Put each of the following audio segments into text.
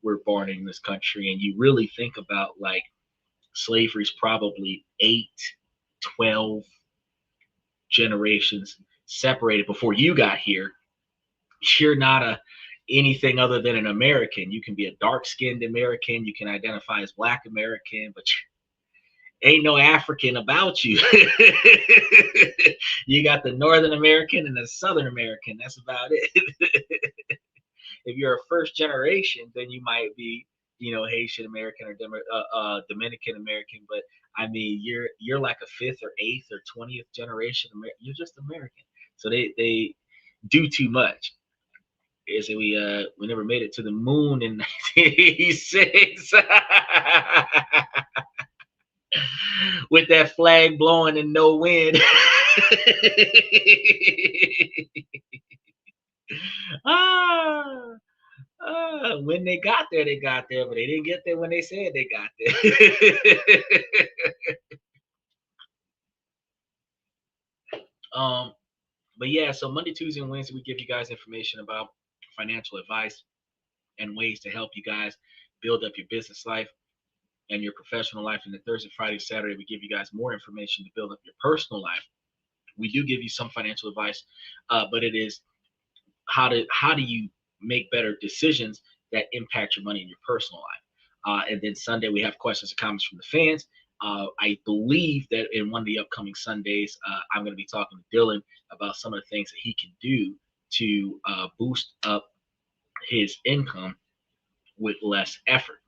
were born in this country, and you really think about like slavery's probably 8, 12 generations separated before you got here. You're not a anything other than an American. You can be a dark-skinned American, you can identify as Black American, but ain't no African about you. You got the Northern American and the Southern American. That's about it. If you're a first generation, then you might be, Haitian American or Dominican American. But I mean, you're like a fifth or eighth or 20th generation. You're just American. So they do too much. Is that we never made it to the moon in 1986 with that flag blowing and no wind. ah, when they got there, but they didn't get there when they said they got there. But yeah, so Monday, Tuesday, and Wednesday, we give you guys information about financial advice and ways to help you guys build up your business life and your professional life. And then Thursday, Friday, Saturday, we give you guys more information to build up your personal life. We do give you some financial advice, but it is how do you make better decisions that impact your money in your personal life. And then Sunday, we have questions and comments from the fans. I believe that in one of the upcoming Sundays, I'm going to be talking to Dylan about some of the things that he can do to boost up his income with less effort.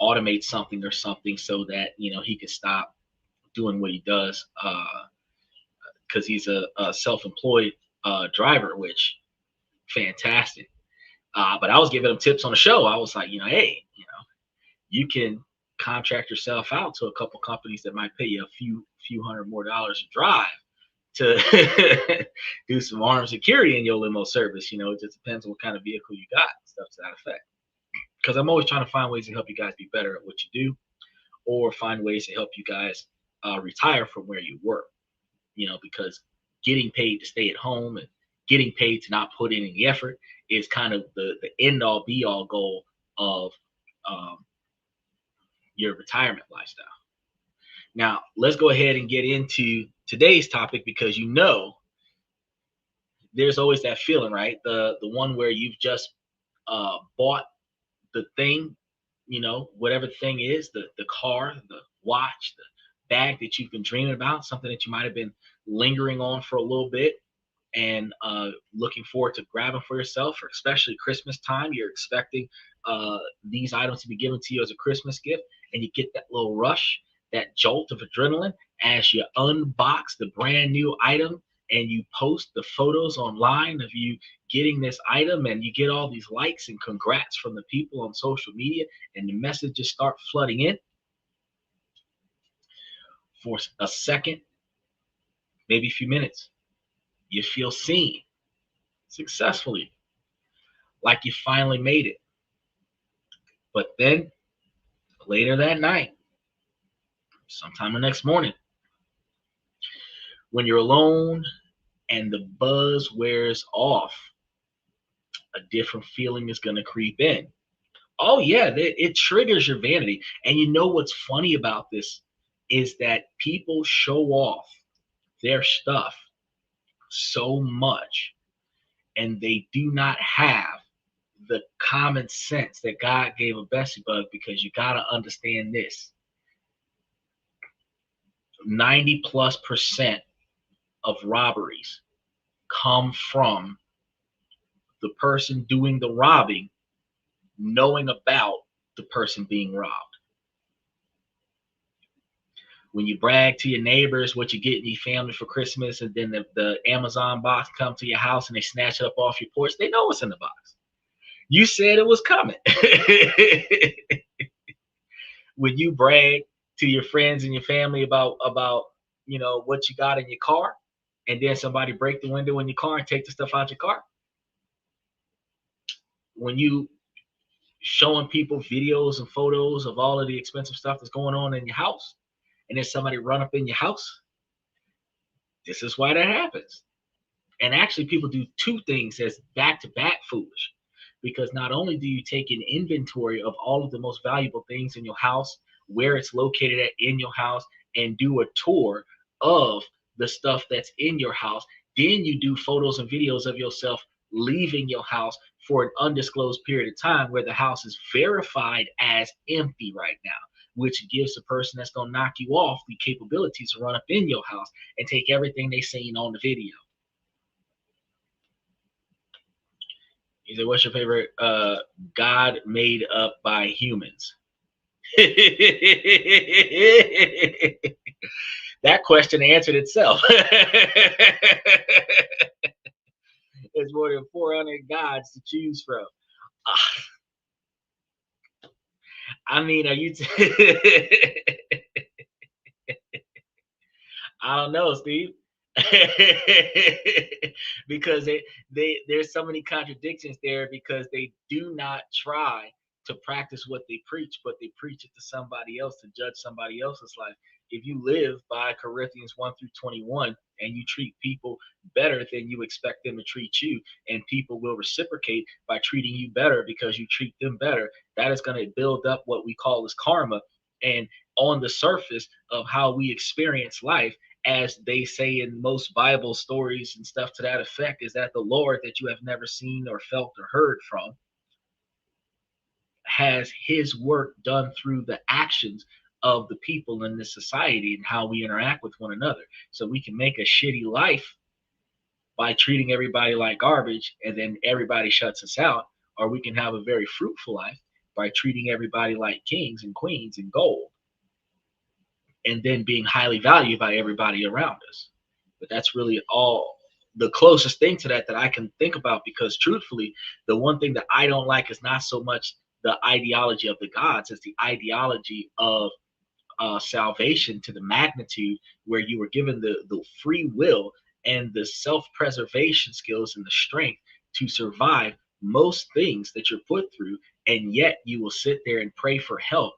Automate something or something so that he can stop doing what he does because he's a self-employed driver, which fantastic. But I was giving him tips on the show. I was like, hey, you can contract yourself out to a couple companies that might pay you a few $100 more to drive to do some armed security in your limo service. It just depends on what kind of vehicle you got, stuff to that effect. Because I'm always trying to find ways to help you guys be better at what you do, or find ways to help you guys retire from where you work. Because getting paid to stay at home and getting paid to not put in any effort is kind of the end all be all goal of your retirement lifestyle. Now, let's go ahead and get into today's topic, because there's always that feeling, right? The one where you've just bought the thing, whatever the thing is, the car, the watch, the bag that you've been dreaming about, something that you might have been lingering on for a little bit and looking forward to grabbing for yourself, or especially Christmas time. You're expecting these items to be given to you as a Christmas gift, and you get that little rush, that jolt of adrenaline as you unbox the brand new item and you post the photos online of you getting this item, and you get all these likes and congrats from the people on social media, and the messages start flooding in. For a second, maybe a few minutes, you feel seen successfully, like you finally made it. But then later that night, sometime the next morning, when you're alone and the buzz wears off, a different feeling is going to creep in. Oh yeah, it triggers your vanity. And what's funny about this is that people show off their stuff so much, and they do not have the common sense that God gave a Bessie Bug, because you got to understand this. 90+% of robberies come from the person doing the robbing knowing about the person being robbed. When you brag to your neighbors what you get in your family for Christmas, and then the Amazon box comes to your house and they snatch it up off your porch, they know what's in the box. You said it was coming. When you brag to your friends and your family about what you got in your car, and then somebody break the window in your car and take the stuff out your car. When you showing people videos and photos of all of the expensive stuff that's going on in your house, and then somebody run up in your house, this is why that happens. And actually, people do two things that's back-to-back foolish. because not only do you take an inventory of all of the most valuable things in your house, where it's located at in your house, and do a tour of the stuff that's in your house, then you do photos and videos of yourself leaving your house for an undisclosed period of time where the house is verified as empty right now, which gives the person that's going to knock you off the capabilities to run up in your house and take everything they seen on the video. He said, what's your favorite God made up by humans? That question answered itself. There's more than 400 gods to choose from. I mean, are you? I don't know, Steve. Because there's so many contradictions there, because they do not try to practice what they preach, but they preach it to somebody else to judge somebody else's life. If you live by Corinthians 1-21 and you treat people better than you expect them to treat you, and people will reciprocate by treating you better because you treat them better, that is going to build up what we call as karma. And on the surface of how we experience life, as they say in most Bible stories and stuff to that effect, is that the Lord that you have never seen or felt or heard from has his work done through the actions of the people in this society and how we interact with one another. So we can make a shitty life by treating everybody like garbage and then everybody shuts us out, or we can have a very fruitful life by treating everybody like kings and queens and gold, and then being highly valued by everybody around us. But that's really all the closest thing to that I can think about, because truthfully, the one thing that I don't like is not so much the ideology of the gods, it's the ideology of salvation to the magnitude where you were given the free will and the self-preservation skills and the strength to survive most things that you're put through, and yet you will sit there and pray for help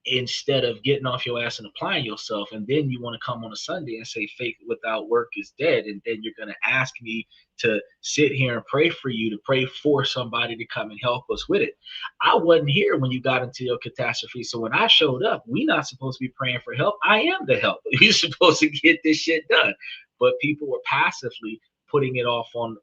instead of getting off your ass and applying yourself. And then you want to come on a Sunday and say faith without work is dead, and then you're going to ask me to sit here and pray for you, to pray for somebody to come and help us with it. I wasn't here when you got into your catastrophe, so when I showed up, we not supposed to be praying for help. I am the help. You're supposed to get this shit done. But people were passively putting it off on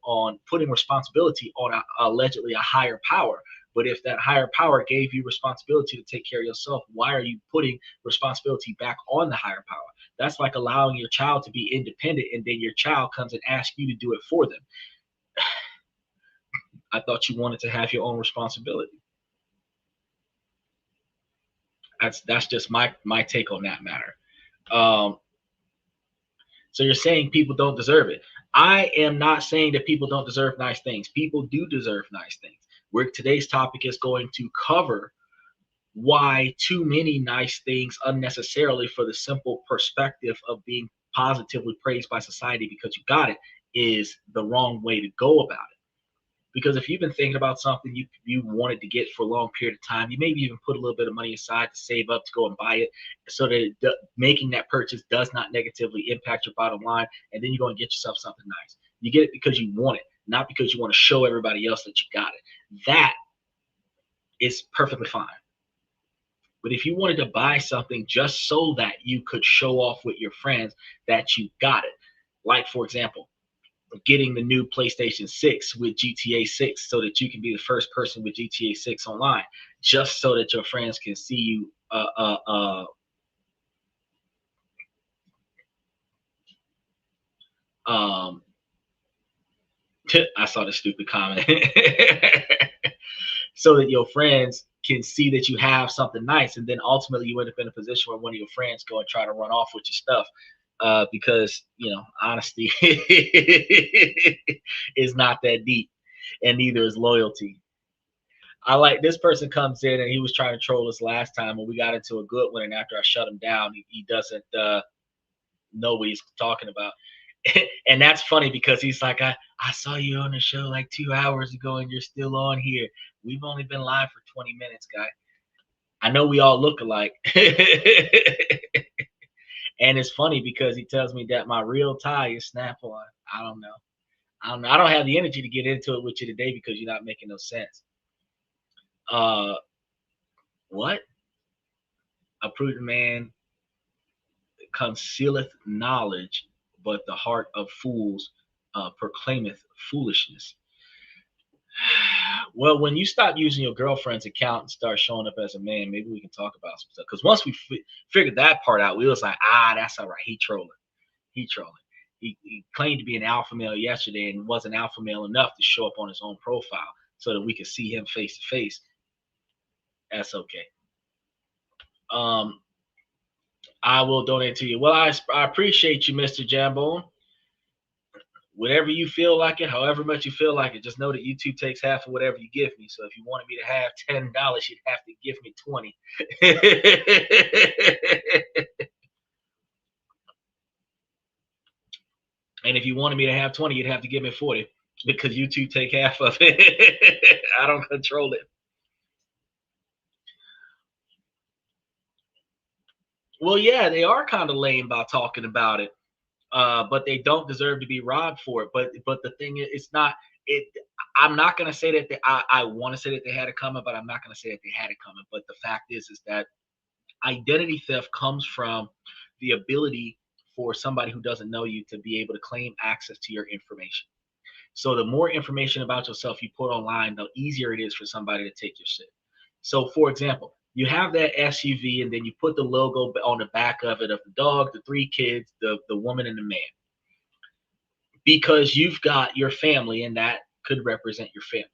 putting responsibility on allegedly a higher power. But if that higher power gave you responsibility to take care of yourself, why are you putting responsibility back on the higher power? That's like allowing your child to be independent, and then your child comes and asks you to do it for them. I thought you wanted to have your own responsibility. That's just my take on that matter. So you're saying people don't deserve it. I am not saying that people don't deserve nice things. People do deserve nice things. Where today's topic is going to cover why too many nice things unnecessarily, for the simple perspective of being positively praised by society because you got it, is the wrong way to go about it. Because if you've been thinking about something you wanted to get for a long period of time, you maybe even put a little bit of money aside to save up to go and buy it, so that making that purchase does not negatively impact your bottom line, and then you go and get yourself something nice. You get it because you want it, not because you want to show everybody else that you got it. That is perfectly fine. But if you wanted to buy something just so that you could show off with your friends that you got it, like, for example, getting the new PlayStation 6 with GTA 6 so that you can be the first person with GTA 6 online, just so that your friends can see you I saw the stupid comment. So that your friends can see that you have something nice, and then ultimately you end up in a position where one of your friends go and try to run off with your stuff, because honesty is not that deep, and neither is loyalty. I like this person comes in and he was trying to troll us last time when we got into a good one, and after I shut him down, he doesn't know what he's talking about. And that's funny because he's like, I saw you on the show like 2 hours ago and you're still on here. We've only been live for 20 minutes, guy. I know we all look alike. And it's funny because he tells me that my real tie is Snap-on. I don't know. I don't have the energy to get into it with you today because you're not making no sense. Uh, what? A prudent man concealeth knowledge, but the heart of fools proclaimeth foolishness. Well, when you stop using your girlfriend's account and start showing up as a man, maybe we can talk about some stuff. Because once we figured that part out, we was like, that's all right. He trolling. He trolling. He claimed to be an alpha male yesterday and wasn't alpha male enough to show up on his own profile so that we could see him face to face. That's okay. I will donate to you. Well, I appreciate you, Mr. Jambone. Whatever you feel like it, however much you feel like it, just know that YouTube takes half of whatever you give me. So if you wanted me to have $10, you'd have to give me 20. And if you wanted me to have 20, you'd have to give me 40 because YouTube take half of it. I don't control it. Well, yeah, they are kind of lame about talking about it, but they don't deserve to be robbed for it. But the thing is, it's not it. I'm not gonna say that I want to say that they had it coming, but I'm not gonna say that they had it coming. But the fact is that identity theft comes from the ability for somebody who doesn't know you to be able to claim access to your information. So the more information about yourself you put online, the easier it is for somebody to take your shit. So for example, you have that SUV and then you put the logo on the back of it of the dog, the three kids, the woman and the man. Because you've got your family and that could represent your family.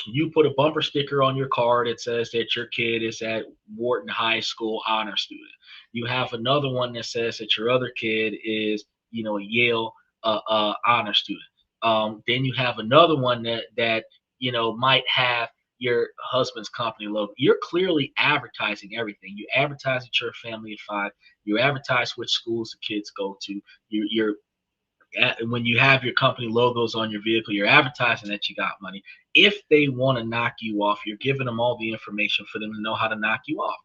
You put a bumper sticker on your car that says that your kid is at Wharton High School honor student. You have another one that says that your other kid is, a Yale honor student. Then you have another one that might have your husband's company logo. You're clearly advertising everything. You advertise that you're a family of five. You advertise which schools the kids go to. You're when you have your company logos on your vehicle, you're advertising that you got money. If they want to knock you off, you're giving them all the information for them to know how to knock you off.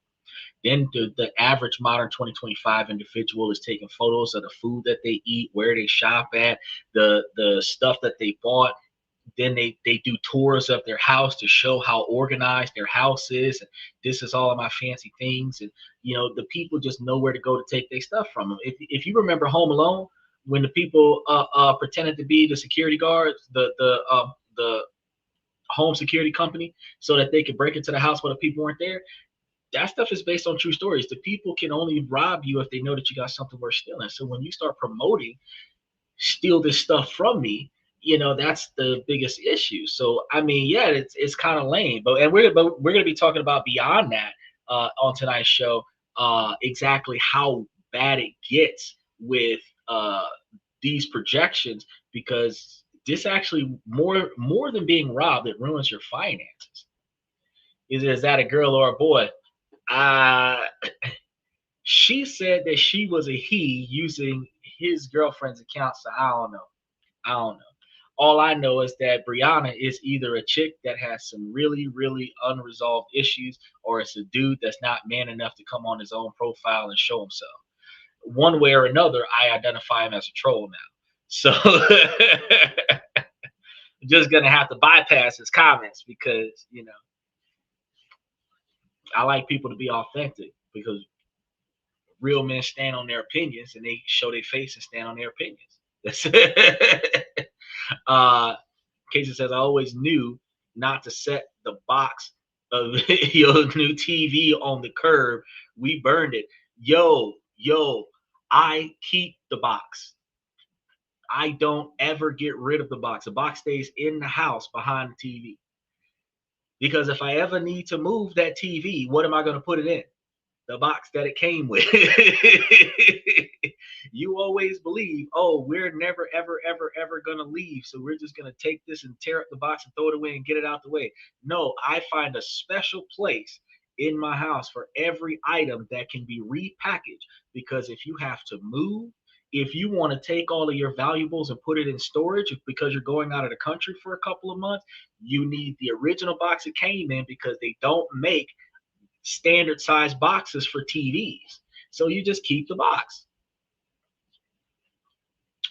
Then the average modern 2025 individual is taking photos of the food that they eat, where they shop at, the stuff that they bought. Then they do tours of their house to show how organized their house is. And this is all of my fancy things. And, the people just know where to go to take their stuff from them. If you remember Home Alone, when the people pretended to be the security guards, the home security company, so that they could break into the house while the people weren't there. That stuff is based on true stories. The people can only rob you if they know that you got something worth stealing. So when you start promoting, steal this stuff from me, that's the biggest issue. So I mean, yeah, it's kind of lame. But we're gonna be talking about beyond that on tonight's show, exactly how bad it gets with these projections, because this actually more than being robbed, it ruins your finances. Is that a girl or a boy? She said that she was a he using his girlfriend's account, so I don't know. I don't know. All I know is that Brianna is either a chick that has some really, really unresolved issues, or it's a dude that's not man enough to come on his own profile and show himself. One way or another, I identify him as a troll now. So I'm just gonna have to bypass his comments because I like people to be authentic, because real men stand on their opinions and they show their face and stand on their opinions. That's Casey says, I always knew not to set the box of your new TV on the curb. We burned it. Yo, I keep the box. I don't ever get rid of the box. The box stays in the house behind the TV. Because if I ever need to move that TV, what am I going to put it in? The box that it came with. You always believe, oh, we're never, ever, ever, ever going to leave. So we're just going to take this and tear up the box and throw it away and get it out the way. No, I find a special place in my house for every item that can be repackaged. Because if you have to move, if you want to take all of your valuables and put it in storage because you're going out of the country for a couple of months, you need the original box it came in, because they don't make standard size boxes for TVs. So you just keep the box.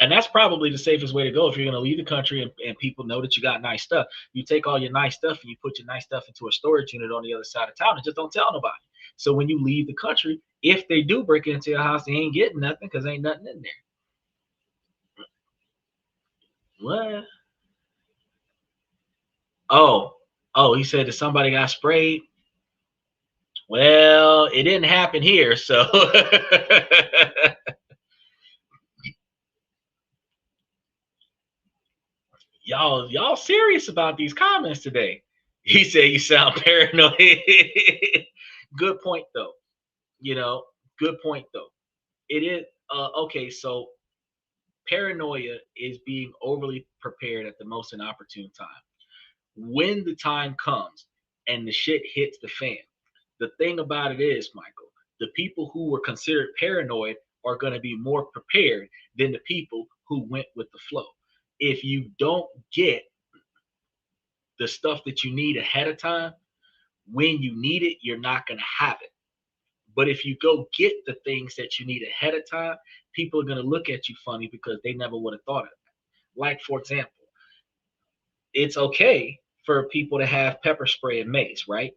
And that's probably the safest way to go if you're going to leave the country and people know that you got nice stuff. You take all your nice stuff and you put your nice stuff into a storage unit on the other side of town and just don't tell nobody. So when you leave the country, if they do break into your house, they ain't getting nothing because ain't nothing in there. What? Oh, he said that somebody got sprayed. Well, it didn't happen here, so y'all serious about these comments today. He said you sound paranoid. Good point though. You know, good point though. It is okay, so paranoia is being overly prepared at the most inopportune time. When the time comes and the shit hits the fan, the thing about it is, Michael, the people who were considered paranoid are going to be more prepared than the people who went with the flow. If you don't get the stuff that you need ahead of time, when you need it, you're not going to have it. But if you go get the things that you need ahead of time, people are going to look at you funny because they never would have thought of it. Like, for example, it's okay for people to have pepper spray and mace, right?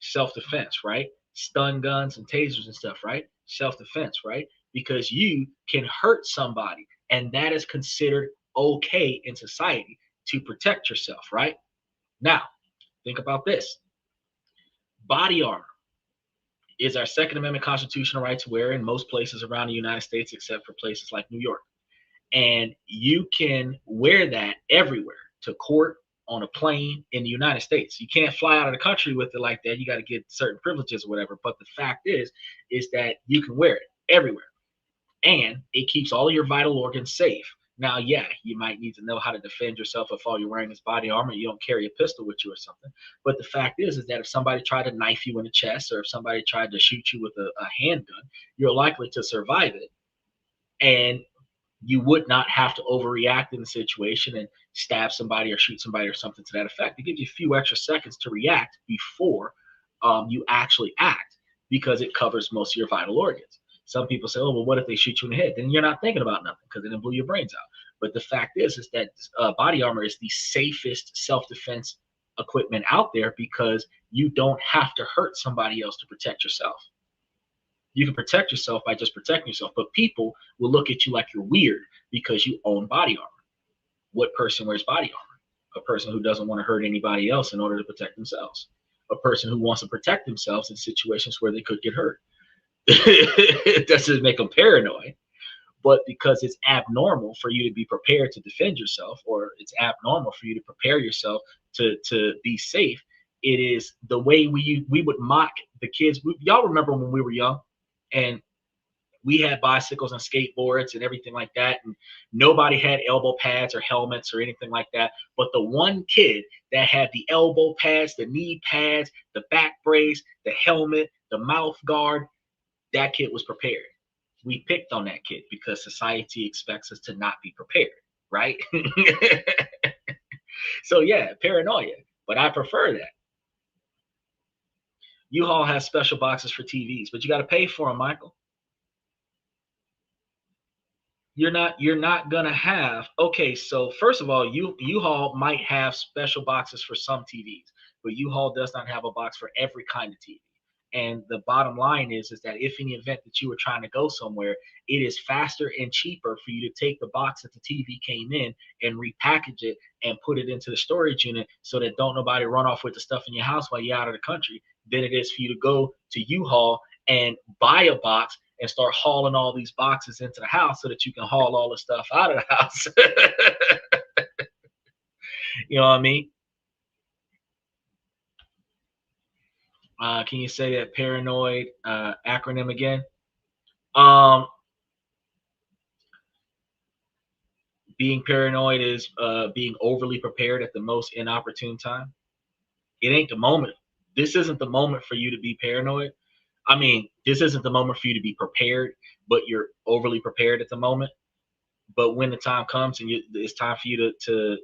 Self-defense, right? Stun guns and tasers and stuff, right? Self-defense, right? Because you can hurt somebody, and that is considered okay in society to protect yourself, right? Now, think about this. Body armor is our Second Amendment constitutional right to wear in most places around the United States, except for places like New York. And you can wear that everywhere, to court, on a plane, in the United States. You can't fly out of the country with it like that. You got to get certain privileges or whatever. But the fact is that you can wear it everywhere. And it keeps all of your vital organs safe. Now, yeah, you might need to know how to defend yourself if all you're wearing is body armor. You don't carry a pistol with you or something. But the fact is that if somebody tried to knife you in the chest, or if somebody tried to shoot you with a handgun, you're likely to survive it. And you would not have to overreact in the situation and stab somebody or shoot somebody or something to that effect. It gives you a few extra seconds to react before you actually act, because it covers most of your vital organs. Some people say, oh, well, what if they shoot you in the head? Then you're not thinking about nothing because it didn't blow your brains out. But the fact is that body armor is the safest self-defense equipment out there, because you don't have to hurt somebody else to protect yourself. You can protect yourself by just protecting yourself, but people will look at you like you're weird because you own body armor. What person wears body armor? A person who doesn't want to hurt anybody else in order to protect themselves. A person who wants to protect themselves in situations where they could get hurt. It doesn't make them paranoid, but because it's abnormal for you to be prepared to defend yourself, or it's abnormal for you to prepare yourself to be safe, it is the way we would mock the kids. Y'all remember when we were young and we had bicycles and skateboards and everything like that, and nobody had elbow pads or helmets or anything like that. But the one kid that had the elbow pads, the knee pads, the back brace, the helmet, the mouth guard, that kid was prepared. We picked on that kid because society expects us to not be prepared, right? So yeah, paranoia, but I prefer that. U-Haul has special boxes for TVs, but you got to pay for them, Michael. You're not gonna have, okay, so first of all, U-Haul might have special boxes for some TVs, but U-Haul does not have a box for every kind of TV. And the bottom line is that if in the event that you were trying to go somewhere, it is faster and cheaper for you to take the box that the TV came in and repackage it and put it into the storage unit so that don't nobody run off with the stuff in your house while you're out of the country, than it is for you to go to U-Haul and buy a box and start hauling all these boxes into the house so that you can haul all the stuff out of the house. You know what I mean? Can you say that paranoid acronym again? Being paranoid is being overly prepared at the most inopportune time. It ain't the moment. This isn't the moment for you to be paranoid. I mean, this isn't the moment for you to be prepared, but you're overly prepared at the moment. But when the time comes and it's time for you to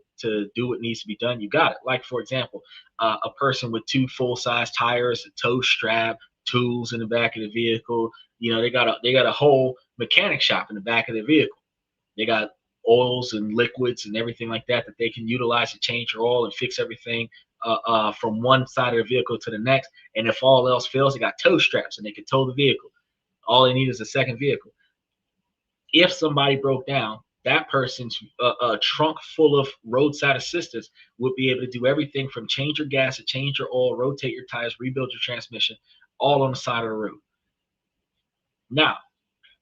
do what needs to be done, you got it. Like, for example, a person with 2 full-size tires, a tow strap, tools in the back of the vehicle. You know, they got a whole mechanic shop in the back of the vehicle. They got oils and liquids and everything like that they can utilize to change your oil and fix everything from one side of the vehicle to the next. And if all else fails, they got tow straps and they can tow the vehicle. All they need is a second vehicle. If somebody broke down, that person's trunk full of roadside assistance would be able to do everything from change your gas to change your oil, rotate your tires, rebuild your transmission, all on the side of the road. Now,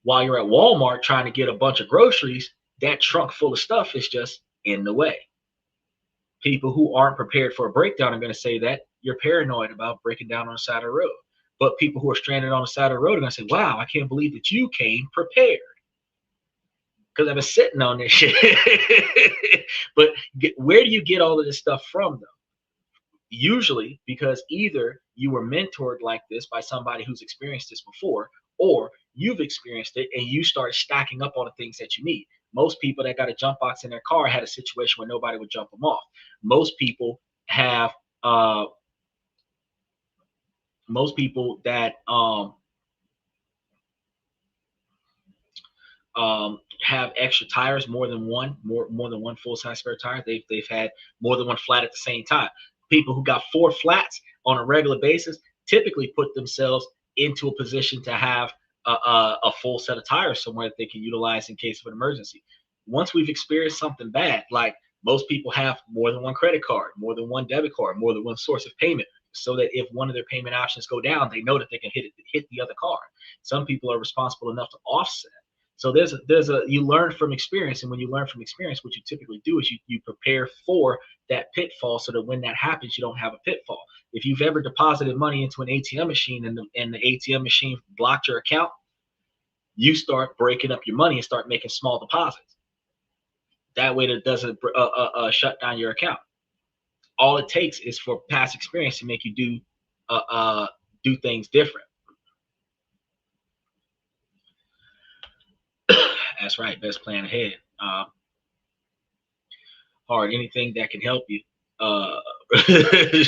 while you're at Walmart trying to get a bunch of groceries, that trunk full of stuff is just in the way. People who aren't prepared for a breakdown are going to say that you're paranoid about breaking down on the side of the road. But people who are stranded on the side of the road are going to say, wow, I can't believe that you came prepared. Because I've been sitting on this shit. But where do you get all of this stuff from, though? Usually because either you were mentored like this by somebody who's experienced this before, or you've experienced it and you start stacking up on the things that you need. Most people that got a jump box in their car had a situation where nobody would jump them off. Most people have have extra tires, more than one full-size spare tire. They've had more than one flat at the same time. People who got 4 flats on a regular basis typically put themselves into a position to have a full set of tires somewhere that they can utilize in case of an emergency. Once we've experienced something bad, like most people have more than one credit card, more than one debit card, more than one source of payment, so that if one of their payment options go down, they know that they can hit the other card. Some people are responsible enough to offset. So you learn from experience, and when you learn from experience, what you typically do is you prepare for that pitfall, so that when that happens, you don't have a pitfall. If you've ever deposited money into an ATM machine and the ATM machine blocked your account, you start breaking up your money and start making small deposits. That way, that doesn't shut down your account. All it takes is for past experience to make you do things different. That's right. Best plan ahead. Hard. Anything that can help you.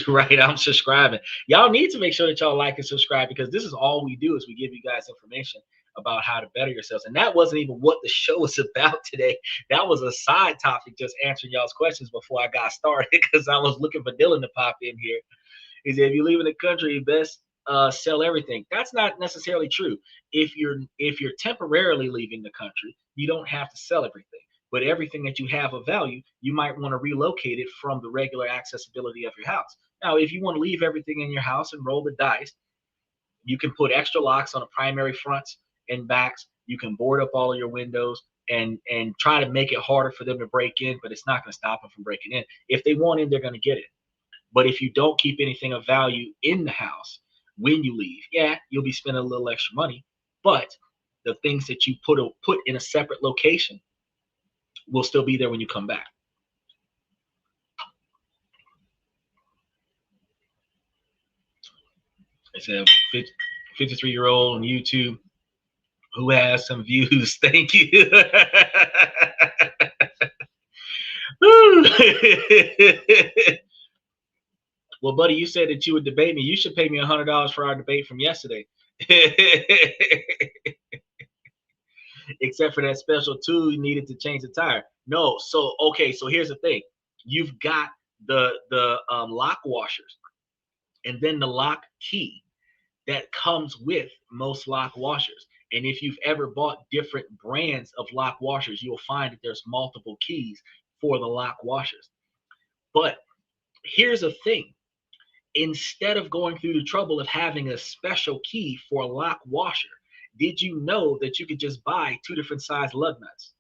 Right. I'm subscribing. Y'all need to make sure that y'all like and subscribe, because this is all we do is we give you guys information about how to better yourselves. And that wasn't even what the show was about today. That was a side topic, just answering y'all's questions before I got started, because I was looking for Dylan to pop in here. He said, if you leave in the country, you best sell everything. That's not necessarily true. If you're temporarily leaving the country, you don't have to sell everything. But everything that you have of value, you might want to relocate it from the regular accessibility of your house. Now, if you want to leave everything in your house and roll the dice, you can put extra locks on the primary fronts and backs. You can board up all of your windows and try to make it harder for them to break in, but it's not going to stop them from breaking in. If they want in, they're going to get it. But if you don't keep anything of value in the house when you leave, yeah, you'll be spending a little extra money, but the things that you put in a separate location will still be there when you come back. It's a 53-year-old on YouTube who has some views. Thank you. Well, buddy, you said that you would debate me. You should pay me $100 for our debate from yesterday. Except for that special tool you needed to change the tire. No, so okay, so here's the thing. You've got the lock washers, and then the lock key that comes with most lock washers. And if you've ever bought different brands of lock washers, you'll find that there's multiple keys for the lock washers. But here's the thing. Instead of going through the trouble of having a special key for a lock washer, did you know that you could just buy 2 different size lug nuts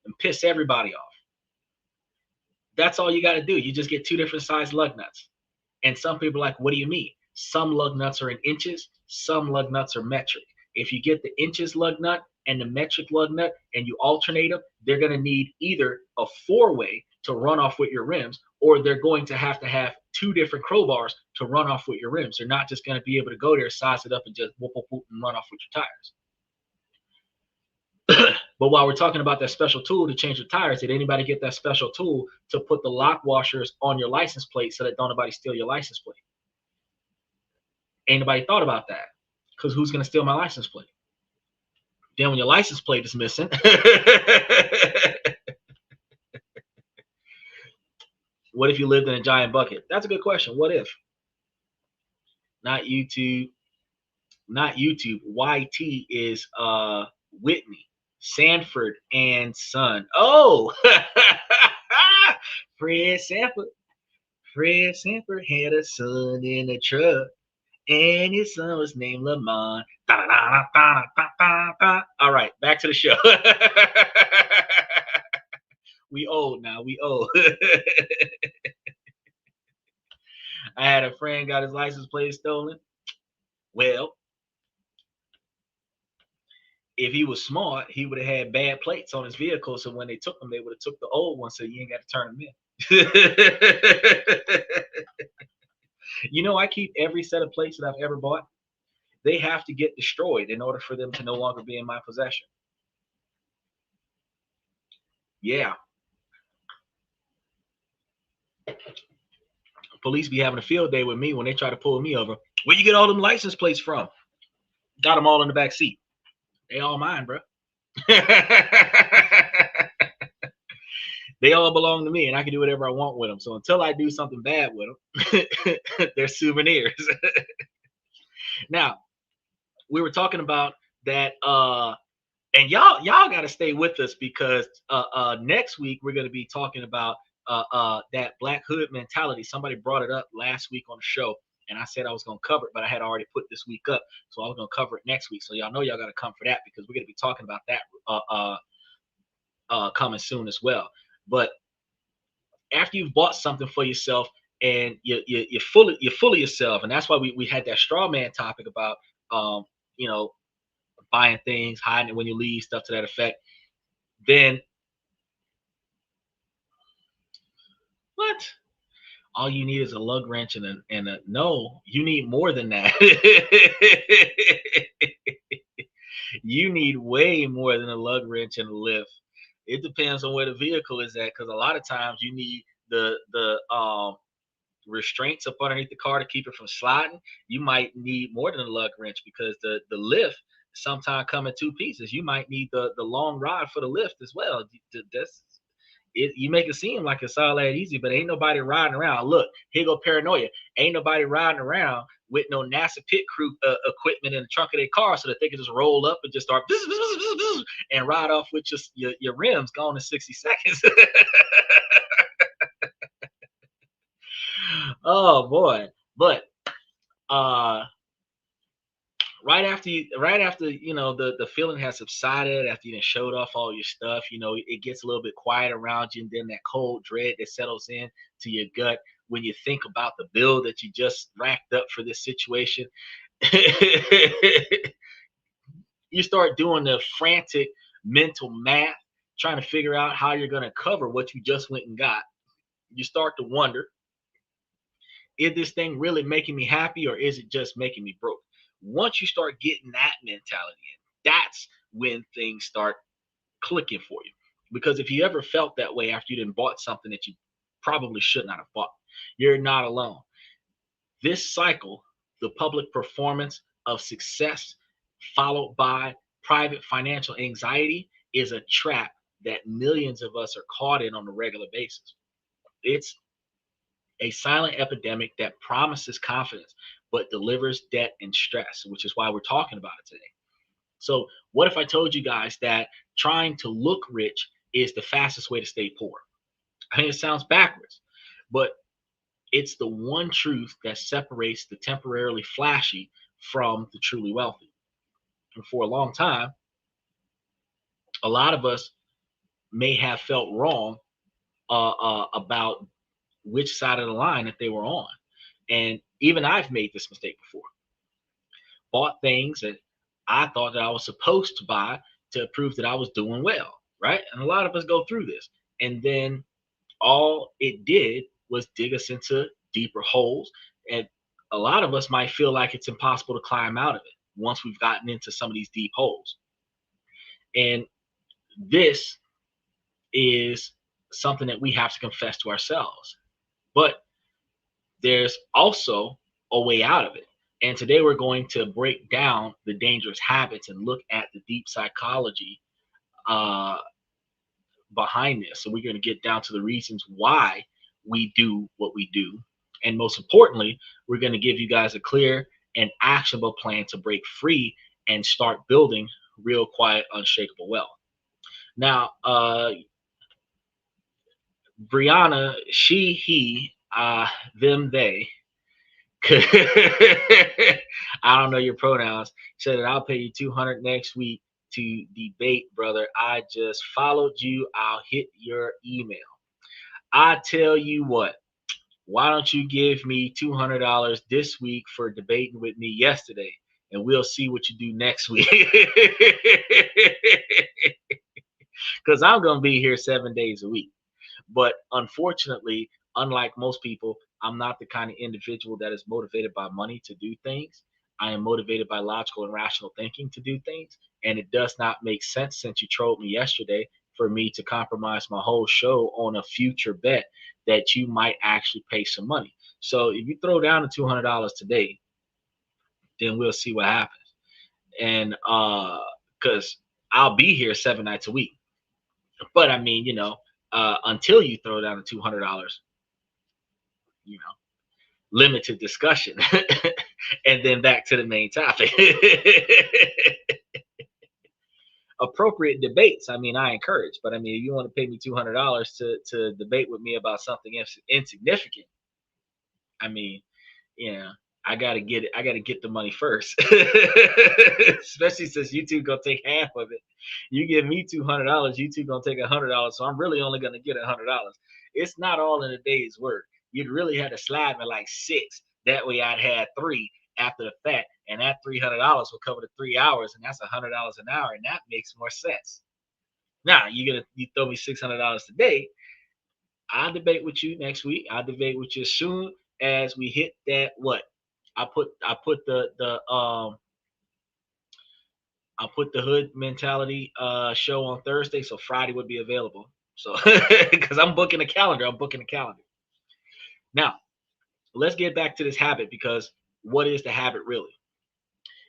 and piss everybody off? That's all you got to do. You just get 2 different size lug nuts. And some people are like, what do you mean? Some lug nuts are in inches, some lug nuts are metric. If you get the inches lug nut and the metric lug nut and you alternate them, they're going to need either a 4-way to run off with your rims, or they're going to have 2 different crowbars to run off with your rims. They're not just going to be able to go there, size it up, and just whoop, whoop, whoop, and run off with your tires. But while we're talking about that special tool to change your tires, did anybody get that special tool to put the lock washers on your license plate so that don't nobody steal your license plate? Ain't nobody thought about that, because who's going to steal my license plate? Then when your license plate is missing, What if you lived in a giant bucket? That's a good question. What if? Not YouTube. Not YouTube. YT is Whitney, Sanford and Son. Oh, Fred Sanford. Fred Sanford had a son in a truck, and his son was named Lamont. All right, back to the show. We old now. We old. I had a friend got his license plate stolen. Well, if he was smart, he would have had bad plates on his vehicle. So when they took them, they would have took the old one, so you ain't got to turn them in. You know, I keep every set of plates that I've ever bought. They have to get destroyed in order for them to no longer be in my possession. Yeah. Police be having a field day with me when they try to pull me over. Where you get all them license plates from? Got them all in the back seat. They all mine, bro. They all belong to me, and I can do whatever I want with them. So until I do something bad with them, they're souvenirs. Now, we were talking about that, and y'all got to stay with us, because next week we're going to be talking about that Black hood mentality. Somebody brought it up last week on the show, and I said I was going to cover it, but I had already put this week up, so I was going to cover it next week. So y'all know y'all got to come for that, because we're going to be talking about that coming soon as well. But after you've bought something for yourself and you're full of yourself, and that's why we had that straw man topic about you know, buying things, hiding it when you leave, stuff to that effect. Then what? All you need is a lug wrench and a no. You need more than that. You need way more than a lug wrench and a lift. It depends on where the vehicle is at, because a lot of times you need the restraints up underneath the car to keep it from sliding. You might need more than a lug wrench, because the lift sometimes come in two pieces. You might need the long rod for the lift as well. That's it. You make it seem like it's all that easy, but ain't nobody riding around. Look, here go paranoia. Ain't nobody riding around with no NASA pit crew equipment in the trunk of their car, so that they can just roll up and just start and ride off with just your rims gone in 60 seconds. Oh boy. But right after you know the feeling has subsided, after you showed off all your stuff, you know, it gets a little bit quiet around you, and then that cold dread that settles in to your gut when you think about the bill that you just racked up for this situation. You start doing the frantic mental math, trying to figure out how you're going to cover what you just went and got. You start to wonder, is this thing really making me happy, or is it just making me broke? Once you start getting that mentality in, that's when things start clicking for you. Because if you ever felt that way after you done bought something that you probably should not have bought, you're not alone. This cycle, the public performance of success followed by private financial anxiety, is a trap that millions of us are caught in on a regular basis. It's a silent epidemic that promises confidence but delivers debt and stress, which is why we're talking about it today. So what if I told you guys that trying to look rich is the fastest way to stay poor? I mean, it sounds backwards, but it's the one truth that separates the temporarily flashy from the truly wealthy. And for a long time, a lot of us may have felt wrong about which side of the line that they were on. And even I've made this mistake before. Bought things that I thought that I was supposed to buy to prove that I was doing well, right? And a lot of us go through this. And then all it did was dig us into deeper holes. And a lot of us might feel like it's impossible to climb out of it once we've gotten into some of these deep holes. And this is something that we have to confess to ourselves. But there's also a way out of it. And today we're going to break down the dangerous habits and look at the deep psychology behind this. So we're going to get down to the reasons why we do what we do. And most importantly, we're going to give you guys a clear and actionable plan to break free and start building real, quiet, unshakable wealth. Now, Brianna, she, he, them, they, I don't know your pronouns, said that I'll pay you 200 next week to debate, brother. I just followed you. I'll hit your email. I tell you what, why don't you give me $200 this week for debating with me yesterday, and we'll see what you do next week. Because I'm going to be here 7 days a week. But unfortunately, unlike most people, I'm not the kind of individual that is motivated by money to do things. I am motivated by logical and rational thinking to do things. And it does not make sense, since you trolled me yesterday, for me to compromise my whole show on a future bet that you might actually pay some money. So if you throw down the $200 today, then we'll see what happens. And because I'll be here 7 nights a week. But I mean, until you throw down the $200, limited discussion. And then back to the main topic. Appropriate debates, I mean, I encourage. But I mean, if you want to pay me $200 to debate with me about something insignificant, I mean, I gotta get it. I gotta get the money first. Especially since YouTube gonna take half of it. You give me $200, YouTube gonna take $100. So I'm really only gonna get $100. It's not all in a day's work. You'd really had to slide me like 6. That way I'd had 3 after the fact, and that $300 will cover the 3 hours, and that's $100 an hour, and that makes more sense. Now you throw me $600 today. I'll debate with you next week. I'll debate with you as soon as we hit that what. I put the hood mentality show on Thursday, so Friday would be available. So because I'm booking a calendar. Now, let's get back to this habit, because what is the habit really?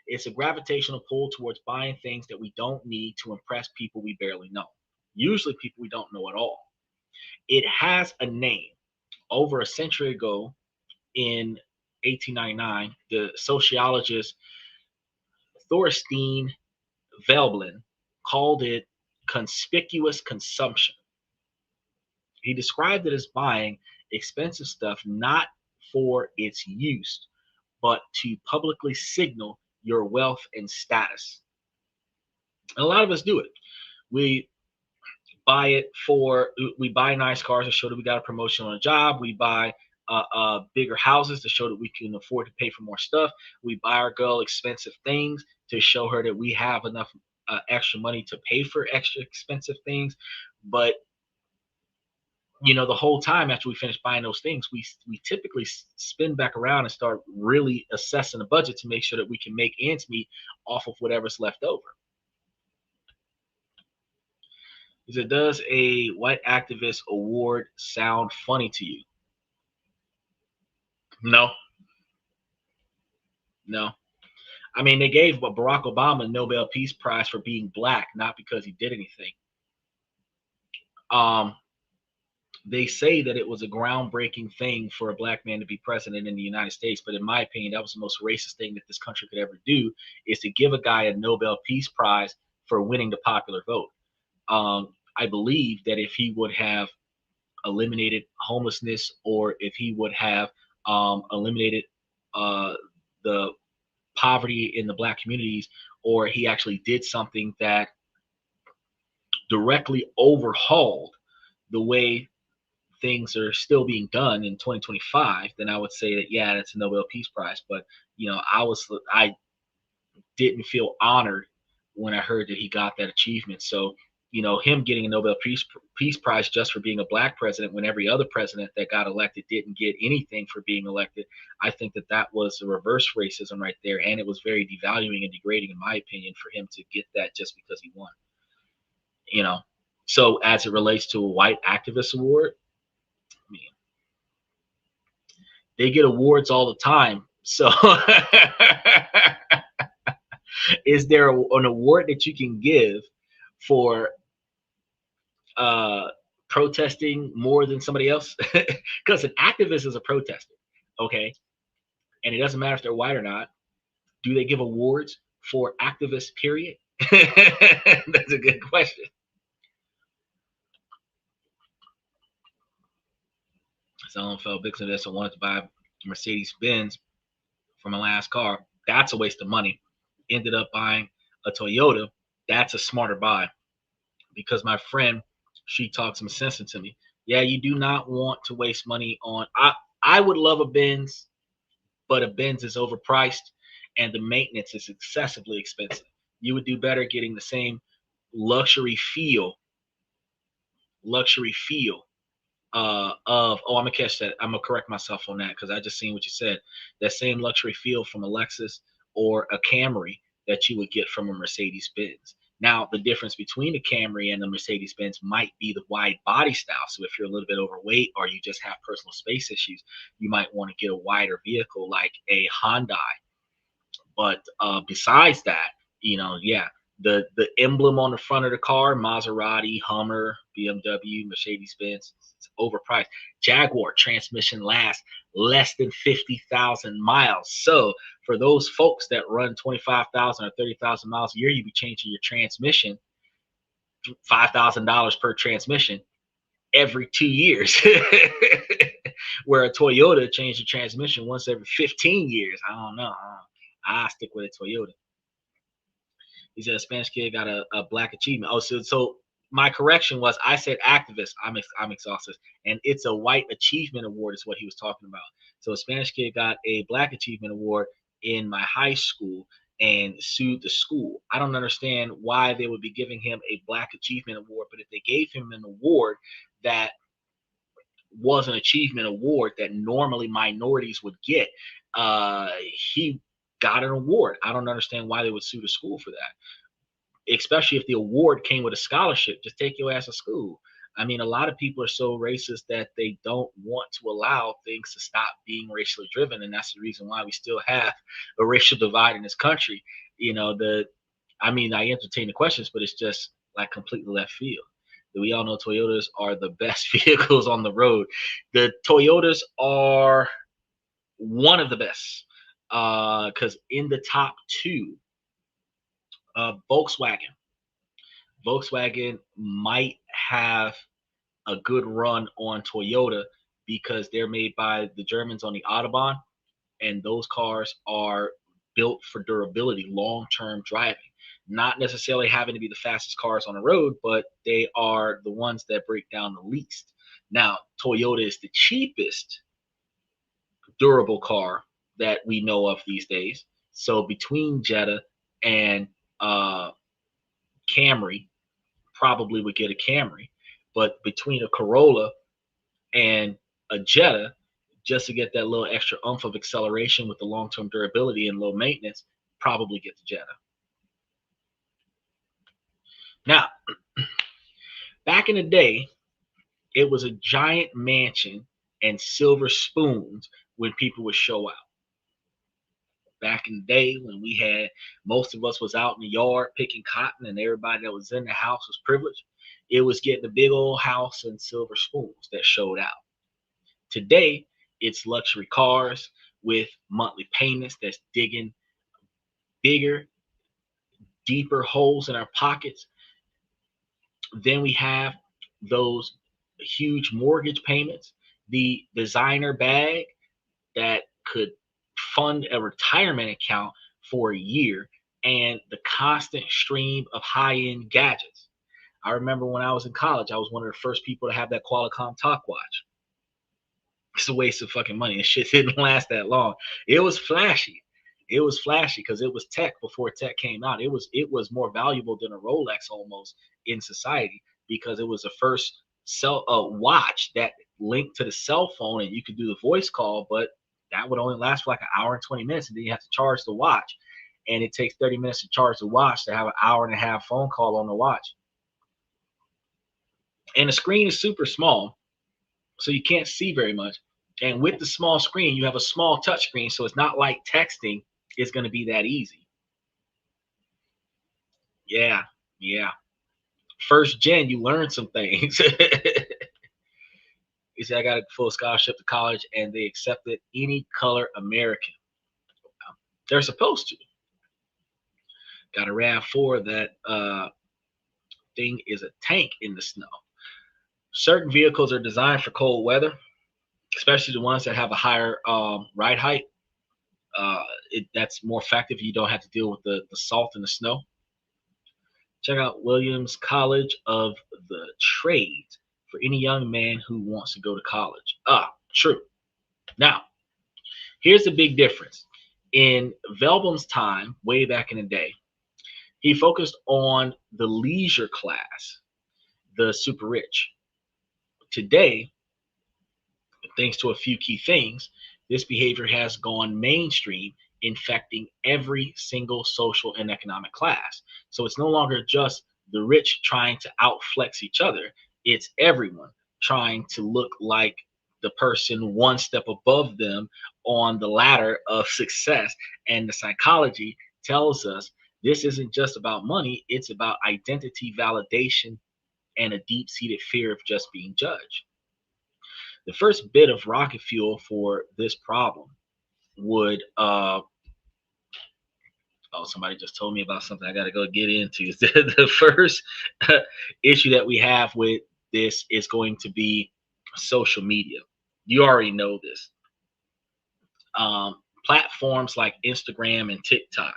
It's a gravitational pull towards buying things that we don't need to impress people we barely know. Usually people we don't know at all. It has a name. Over a century ago, in 1899, the sociologist Thorstein Veblen called it conspicuous consumption. He described it as buying expensive stuff not for its use, but to publicly signal your wealth and status. And a lot of us do it. We buy nice cars to show that we got a promotion on a job. We buy bigger houses to show that we can afford to pay for more stuff. We buy our girl expensive things to show her that we have enough extra money to pay for extra expensive things. But the whole time after we finish buying those things, we typically spin back around and start really assessing the budget to make sure that we can make ends meet off of whatever's left over. Does a white activist award sound funny to you? No. I mean, they gave Barack Obama a Nobel Peace Prize for being black, not because he did anything. They say that it was a groundbreaking thing for a black man to be president in the United States, but in my opinion, that was the most racist thing that this country could ever do, is to give a guy a Nobel Peace Prize for winning the popular vote. I believe that if he would have eliminated homelessness, or if he would have eliminated the poverty in the black communities, or he actually did something that directly overhauled the way things are still being done in 2025, then I would say that, yeah, that's a Nobel Peace Prize. But I didn't feel honored when I heard that he got that achievement. So him getting a Nobel Peace Prize just for being a black president, when every other president that got elected didn't get anything for being elected, I think that was a reverse racism right there, and it was very devaluing and degrading, in my opinion, for him to get that just because he won. So as it relates to a white activist award, I mean, they get awards all the time. So is there an award that you can give for protesting more than somebody else? Because an activist is a protester, okay? And it doesn't matter if they're white or not. Do they give awards for activists, period? That's a good question. Someone fell victim to this and wanted to buy a Mercedes Benz for my last car. That's a waste of money. Ended up buying a Toyota. That's a smarter buy because my friend, she talked some sense into me. Yeah, you do not want to waste money on. I would love a Benz, but a Benz is overpriced and the maintenance is excessively expensive. You would do better getting the same luxury feel, luxury feel I'm gonna catch that. I'm gonna correct myself on that because I just seen what you said. That same luxury feel from a Lexus or a Camry that you would get from a Mercedes Benz. Now, the difference between the Camry and the Mercedes Benz might be the wide body style. So if you're a little bit overweight or you just have personal space issues, you might want to get a wider vehicle like a Hyundai. But besides that, yeah, the emblem on the front of the car, Maserati, Hummer, BMW, Mercedes Benz, it's overpriced. Jaguar transmission lasts less than 50,000 miles. So for those folks that run 25,000 or 30,000 miles a year, you be changing your transmission $5,000 per transmission every 2 years. Where a Toyota changed the transmission once every 15 years. I don't know. I stick with a Toyota. He said a Spanish kid got a black achievement. Oh, so my correction was I said activist. I'm exhausted, and it's a white achievement award is what he was talking about. So a Spanish kid got a black achievement award in my high school and sued the school. I don't understand why they would be giving him a black achievement award, but if they gave him an award that was an achievement award that normally minorities would get, he got an award. I don't understand why they would sue the school for that, especially if the award came with a scholarship. Just take your ass to school. I mean, a lot of people are so racist that they don't want to allow things to stop being racially driven, and that's the reason why we still have a racial divide in this country. I entertain the questions, but it's just like completely left field. We all know Toyotas are the best vehicles on the road. The Toyotas are one of the best because in the top two, Volkswagen. Volkswagen might have a good run on Toyota because they're made by the Germans on the Autobahn, and those cars are built for durability, long-term driving. Not necessarily having to be the fastest cars on the road, but they are the ones that break down the least. Now, Toyota is the cheapest durable car that we know of these days. So between Jetta and Camry, probably would get a Camry, but between a Corolla and a Jetta, just to get that little extra oomph of acceleration with the long-term durability and low maintenance, probably get the Jetta. Now, back in the day, it was a giant mansion and silver spoons when people would show out. Back in the day when we had, most of us was out in the yard picking cotton and everybody that was in the house was privileged, it was getting a big old house and silver spoons that showed out. Today, it's luxury cars with monthly payments that's digging bigger, deeper holes in our pockets. Then we have those huge mortgage payments, the designer bag that could fund a retirement account for a year, and the constant stream of high-end gadgets. I remember when I was in college, I was one of the first people to have that Qualcomm talk watch. It's a waste of fucking money. This shit didn't last that long. It was flashy. It was flashy because it was tech before tech came out. It was more valuable than a Rolex almost in society because it was the first watch that linked to the cell phone and you could do the voice call, but that would only last for like an hour and 20 minutes, and then you have to charge the watch. And it takes 30 minutes to charge the watch to have an hour and a half phone call on the watch. And the screen is super small, so you can't see very much. And with the small screen, you have a small touch screen, so it's not like texting is going to be that easy. Yeah. First gen, you learn some things. He said, I got a full scholarship to college, and they accepted any color American. They're supposed to. Got a RAV4 that thing is a tank in the snow. Certain vehicles are designed for cold weather, especially the ones that have a higher ride height. That's more effective. You don't have to deal with the salt and the snow. Check out Williams College of the Trades for any young man who wants to go to college. True. Now, here's the big difference. In Velbum's time, way back in the day, he focused on the leisure class, the super rich. Today, thanks to a few key things, this behavior has gone mainstream, infecting every single social and economic class. So it's no longer just the rich trying to outflex each other. It's everyone trying to look like the person one step above them on the ladder of success. And the psychology tells us this isn't just about money, it's about identity validation and a deep-seated fear of just being judged. The first bit of rocket fuel for this problem would somebody just told me about something I got to go get into. The first issue that we have with this is going to be social media. You already know this. Platforms like Instagram and TikTok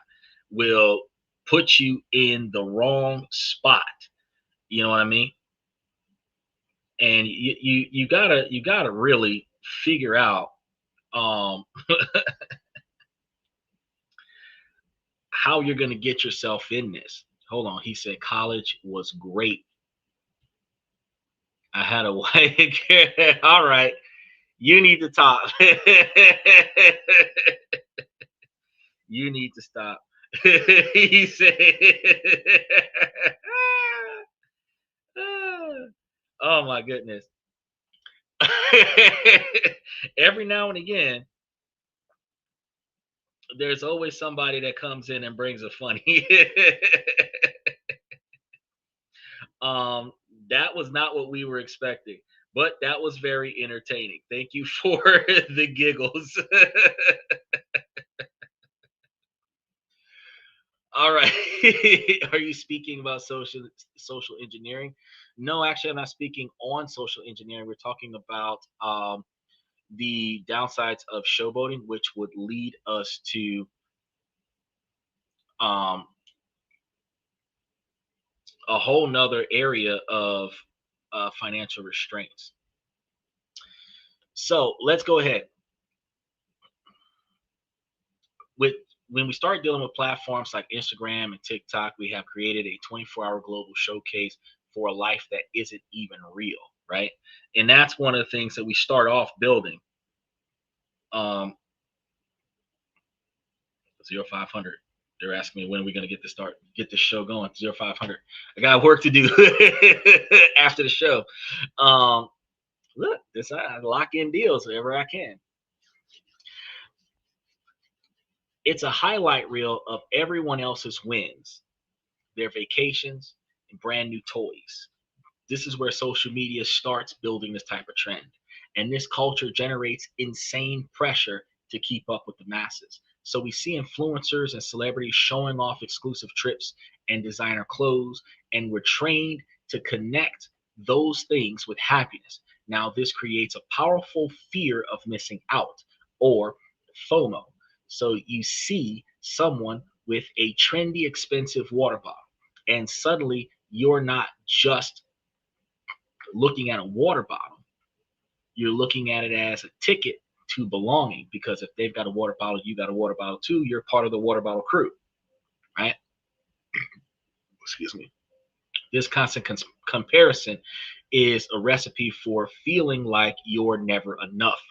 will put you in the wrong spot. You know what I mean? And you gotta really figure out how you're gonna get yourself in this. Hold on, he said college was great. I had a white. All right, you need to talk. You need to stop. He said, "Oh my goodness." Every now and again, there's always somebody that comes in and brings a funny. That was not what we were expecting, but that was very entertaining. Thank you for the giggles. All right. Are you speaking about social engineering? No, actually, I'm not speaking on social engineering. We're talking about the downsides of showboating, which would lead us to um, a whole nother area of financial restraints. So let's go ahead. When we start dealing with platforms like Instagram and TikTok, we have created a 24-hour global showcase for a life that isn't even real, right? And that's one of the things that we start off building. 0500. They're asking me when are we going to get this show going. 0500. I got work to do after the show. Look, I lock in deals wherever I can. It's a highlight reel of everyone else's wins, their vacations, and brand new toys. This is where social media starts building this type of trend. And this culture generates insane pressure to keep up with the masses. So we see influencers and celebrities showing off exclusive trips and designer clothes, and we're trained to connect those things with happiness. Now, this creates a powerful fear of missing out, or FOMO. So you see someone with a trendy, expensive water bottle, and suddenly you're not just looking at a water bottle, you're looking at it as a ticket to belonging, because if they've got a water bottle, you got a water bottle too, you're part of the water bottle crew, right? Excuse me. This constant comparison is a recipe for feeling like you're never enough.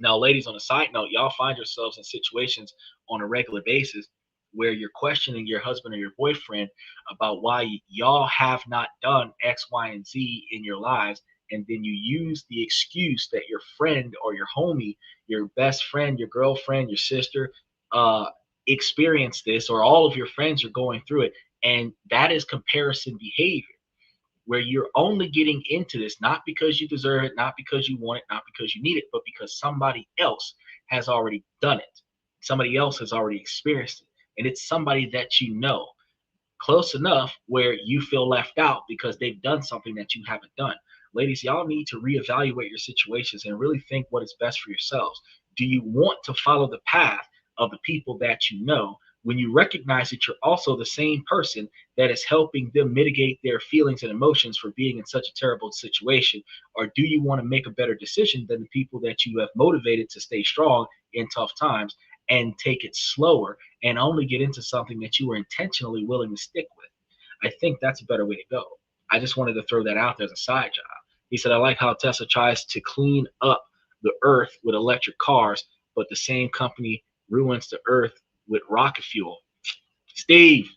Now, ladies, on a side note, y'all find yourselves in situations on a regular basis where you're questioning your husband or your boyfriend about why y'all have not done X, Y, and Z in your lives. And then you use the excuse that your friend or your homie, your best friend, your girlfriend, your sister, experienced this, or all of your friends are going through it. And that is comparison behavior. where you're only getting into this not because you deserve it, not because you want it, not because you need it, but because somebody else has already done it. Somebody else has already experienced it. And it's somebody that you know close enough where you feel left out because they've done something that you haven't done. Ladies, y'all need to reevaluate your situations and really think what is best for yourselves. Do you want to follow the path of the people that you know when you recognize that you're also the same person that is helping them mitigate their feelings and emotions for being in such a terrible situation? Or do you want to make a better decision than the people that you have motivated to stay strong in tough times and take it slower and only get into something that you were intentionally willing to stick with? I think that's a better way to go. I just wanted to throw that out there as a side job. He said, I like how Tesla tries to clean up the earth with electric cars, but the same company ruins the earth with rocket fuel. Steve,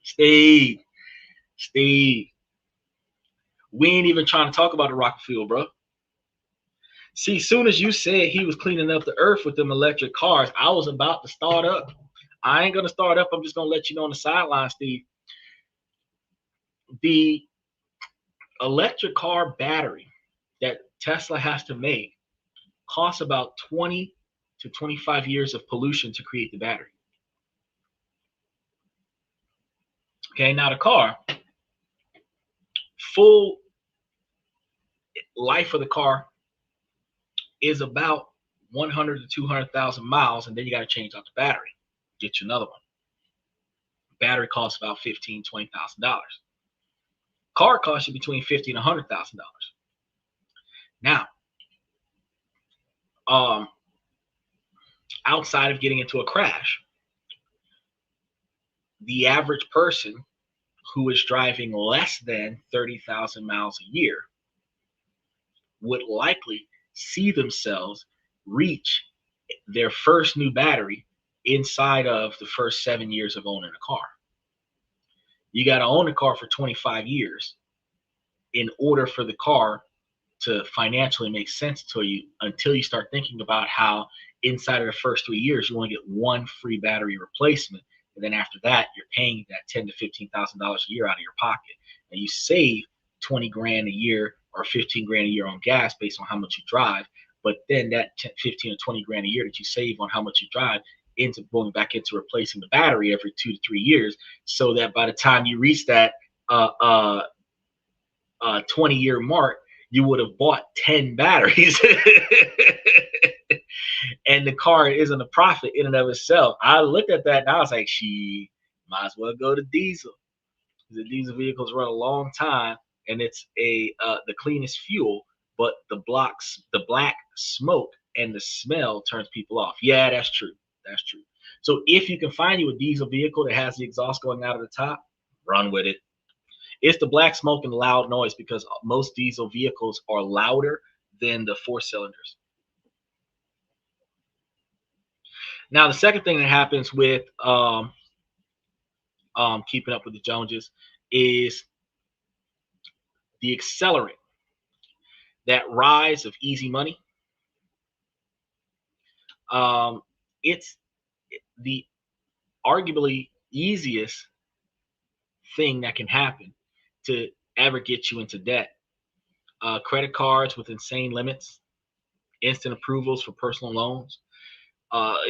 Steve, Steve, we ain't even trying to talk about the rocket fuel, bro. See, soon as you said he was cleaning up the earth with them electric cars, I was about to start up. I ain't going to start up. I'm just going to let you know on the sideline, Steve. The electric car battery that Tesla has to make costs about 20 to 25 years of pollution to create the battery. Okay, now the car, full life of the car is about 100 to 200,000 miles, and then you got to change out the battery, get you another one. Battery costs about $15,000, $20,000. Car costs you between $50,000 and $100,000. Now, outside of getting into a crash, the average person who is driving less than 30,000 miles a year would likely see themselves reach their first new battery inside of the first 7 years of owning a car. You got to own a car for 25 years in order for the car to financially make sense to you, until you start thinking about how inside of the first 3 years you want to get one free battery replacement, and then after that you're paying that $10,000 to $15,000 a year out of your pocket, and you save 20 grand a year or 15 grand a year on gas based on how much you drive. But then that 15 or 20 grand a year that you save on how much you drive ends up going back into replacing the battery every 2 to 3 years, so that by the time you reach that 20-year mark, you would have bought 10 batteries. And the car isn't a profit in and of itself. I looked at that and I was like, she might as well go to diesel. The diesel vehicles run a long time, and it's the cleanest fuel, but the black smoke and the smell turns people off. Yeah, that's true. That's true. So if you can find you a diesel vehicle that has the exhaust going out of the top, run with it. It's the black smoke and loud noise, because most diesel vehicles are louder than the 4 cylinders. Now, the second thing that happens with keeping up with the Joneses is the accelerant. That rise of easy money. It's the arguably easiest thing that can happen to ever get you into debt. Credit cards with insane limits, instant approvals for personal loans,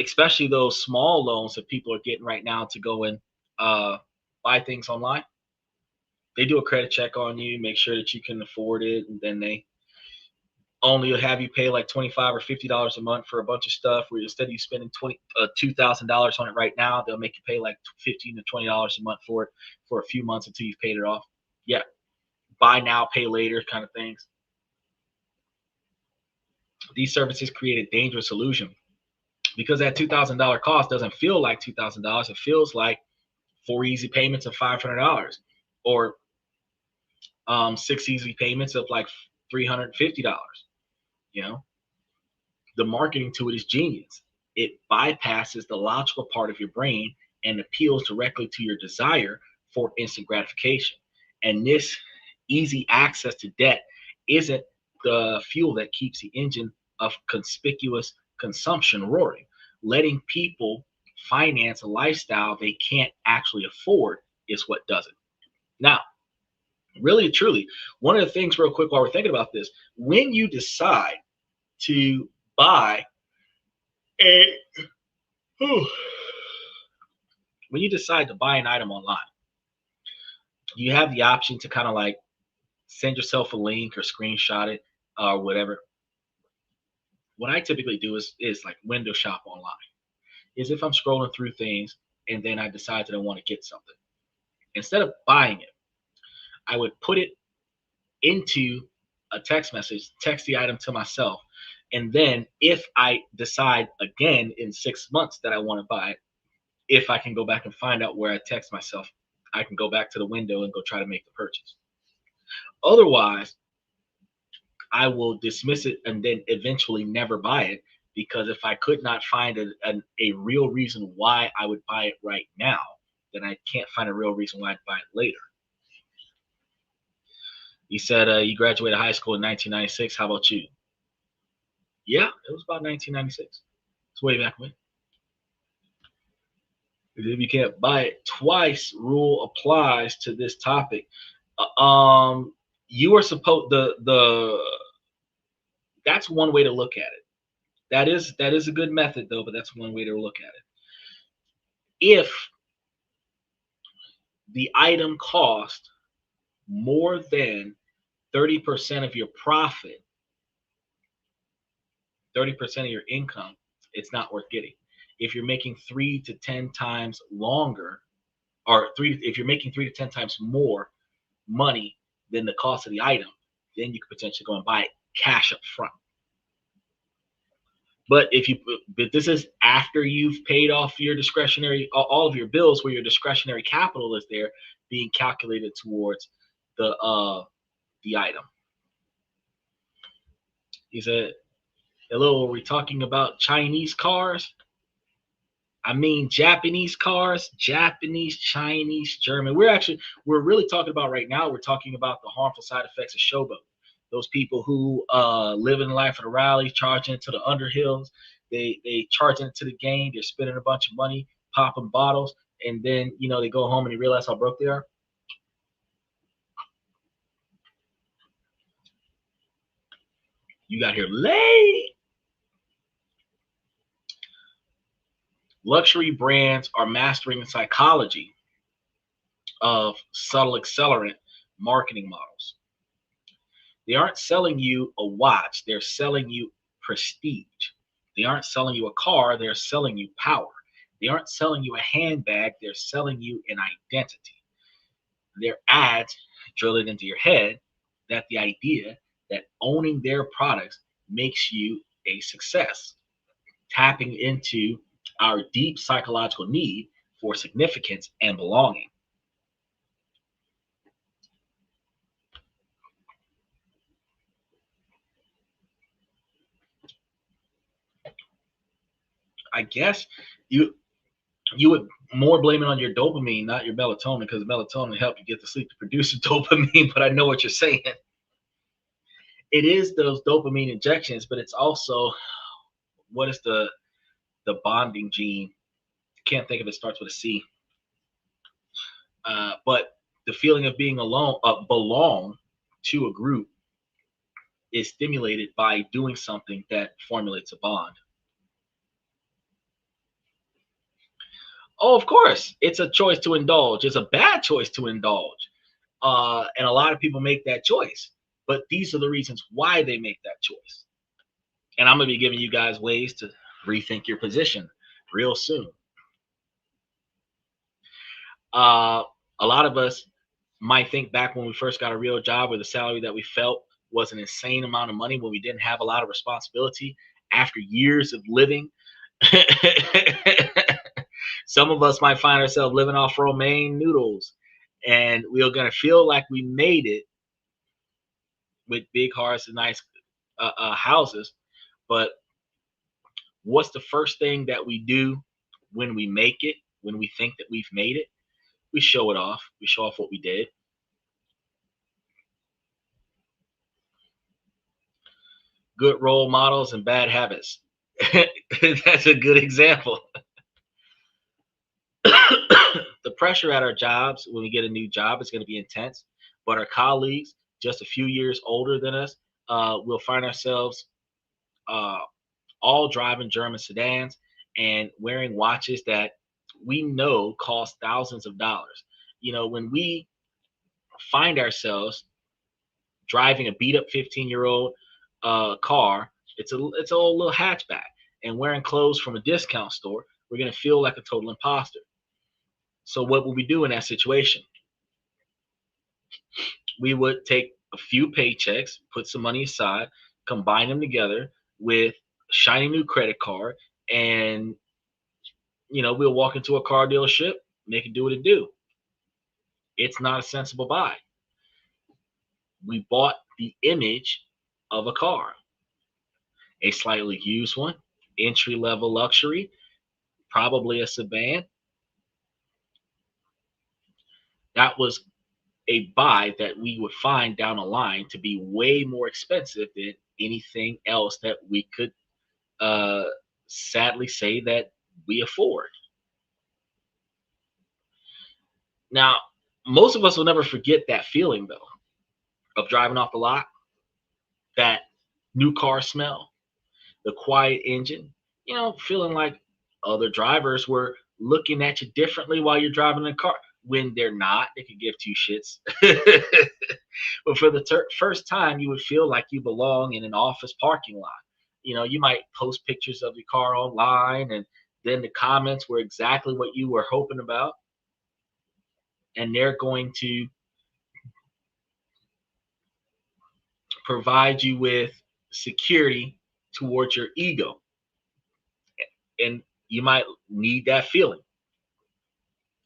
especially those small loans that people are getting right now to go and buy things online. They do a credit check on you, make sure that you can afford it, and then they only have you pay like $25 or $50 a month for a bunch of stuff, where instead of you spending $2,000 on it right now, they'll make you pay like $15 to $20 a month for it for a few months until you've paid it off. Yeah, buy now, pay later kind of things. These services create a dangerous illusion, because that $2,000 cost doesn't feel like $2,000. It feels like 4 easy payments of $500, or 6 easy payments of like $350. You know, the marketing to it is genius. It bypasses the logical part of your brain and appeals directly to your desire for instant gratification. And this easy access to debt isn't the fuel that keeps the engine of conspicuous consumption roaring. Letting people finance a lifestyle they can't actually afford is what does it. Now, Really, truly, one of the things, real quick, while we're thinking about this, when you decide to buy a, when you decide to buy an item online, you have the option to kind of like send yourself a link or screenshot it or whatever. What I typically do is like window shop online. Is if I'm scrolling through things and then I decide that I want to get something, instead of buying it, I would put it into a text message, text the item to myself, and then if I decide again in 6 months that I want to buy it, if I can go back and find out where I text myself, I can go back to the window and go try to make the purchase. Otherwise, I will dismiss it and then eventually never buy it, because if I could not find a real reason why I would buy it right now, then I can't find a real reason why I'd buy it later. You said you graduated high school in 1996. How about you? Yeah, it was about 1996. It's way back when. If you can't buy it twice, rule applies to this topic. You are supposed the that's one way to look at it. That is a good method though, but that's one way to look at it. If the item cost more than 30% of your profit, 30% of your income, it's not worth getting. If you're making 3 to 10 times longer, or if you're making 3 to 10 times more money than the cost of the item, then you could potentially go and buy it cash up front. But this is after you've paid off your discretionary, all of your bills, where your discretionary capital is there being calculated towards the item. He said, "Hello, are we talking about Chinese cars? I mean Japanese cars, Japanese, Chinese, German. We're really talking about right now. We're talking about the harmful side effects of showboat. Those people who live in life at a rally, charging into the underhills. They charge into the game. They're spending a bunch of money, popping bottles, and then they go home and they realize how broke they are. You got here late. Luxury brands are mastering the psychology of subtle accelerant marketing models. They aren't selling you a watch, they're selling you prestige. They aren't selling you a car, they're selling you power. They aren't selling you a handbag, they're selling you an identity. Their ads drill it into your head that the idea that owning their products makes you a success, tapping into our deep psychological need for significance and belonging. I guess you would more blame it on your dopamine, not your melatonin, because melatonin helps you get to sleep to produce the dopamine. But I know what you're saying. It is those dopamine injections, but it's also, what is the bonding gene? Can't think of it. Starts with a C. But the feeling of being alone, belong to a group, is stimulated by doing something that formulates a bond. Oh, of course, it's a choice to indulge. It's a bad choice to indulge. And a lot of people make that choice. But these are the reasons why they make that choice. And I'm going to be giving you guys ways to rethink your position real soon. A lot of us might think back when we first got a real job, where the salary that we felt was an insane amount of money, when we didn't have a lot of responsibility after years of living. Some of us might find ourselves living off romaine noodles, and we're going to feel like we made it with big cars and nice houses. But what's the first thing that we do when we make it, when we think that we've made it? We show it off. We show off what we did. Good role models and bad habits. That's a good example. The pressure at our jobs when we get a new job is going to be intense. but our colleagues, just a few years older than us, will find ourselves uh, all driving German sedans and wearing watches that we know cost thousands of dollars. When we find ourselves driving a beat up 15-year-old car, it's a old little hatchback, and wearing clothes from a discount store, we're gonna feel like a total imposter. So what would we do in that situation? We would take a few paychecks, put some money aside, combine them together with a shiny new credit card, and we'll walk into a car dealership, make it do what it do. It's not a sensible buy. We bought the image of a car, a slightly used one, entry level luxury, probably a sedan. That was a buy that we would find down the line to be way more expensive than anything else that we could uh, sadly say that we afford. Now, most of us will never forget that feeling, though, of driving off the lot, that new car smell, the quiet engine, feeling like other drivers were looking at you differently while you're driving the car. When they're not, they could give two shits. But for the first time, you would feel like you belong in an office parking lot. You might post pictures of your car online, and then the comments were exactly what you were hoping about. And they're going to provide you with security towards your ego. And you might need that feeling.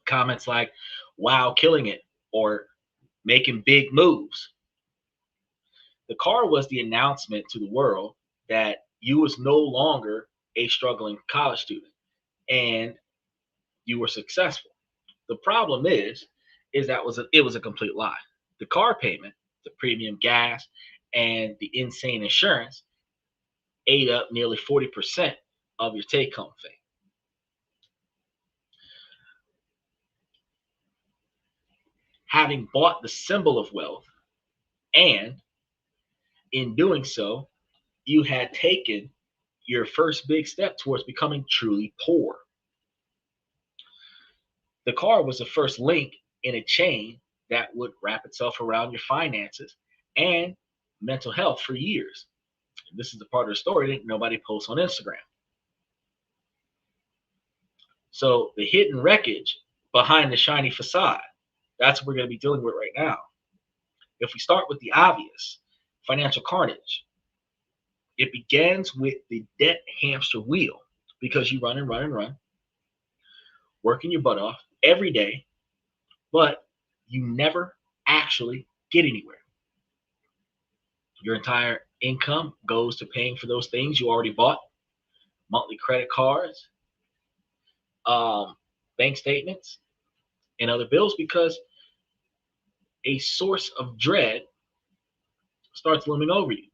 Comments like, wow, killing it, or making big moves. The car was the announcement to the world that you was no longer a struggling college student and you were successful. The problem is that it was a complete lie. The car payment, the premium gas, and the insane insurance ate up nearly 40% of your take home thing. Having bought the symbol of wealth, and in doing so, you had taken your first big step towards becoming truly poor. The car was the first link in a chain that would wrap itself around your finances and mental health for years. This is the part of the story that nobody posts on Instagram. So the hidden wreckage behind the shiny facade, that's what we're going to be dealing with right now. If we start with the obvious, financial carnage, it begins with the debt hamster wheel, because you run and run and run, working your butt off every day, but you never actually get anywhere. Your entire income goes to paying for those things you already bought, monthly credit cards, bank statements, and other bills, because a source of dread starts looming over you.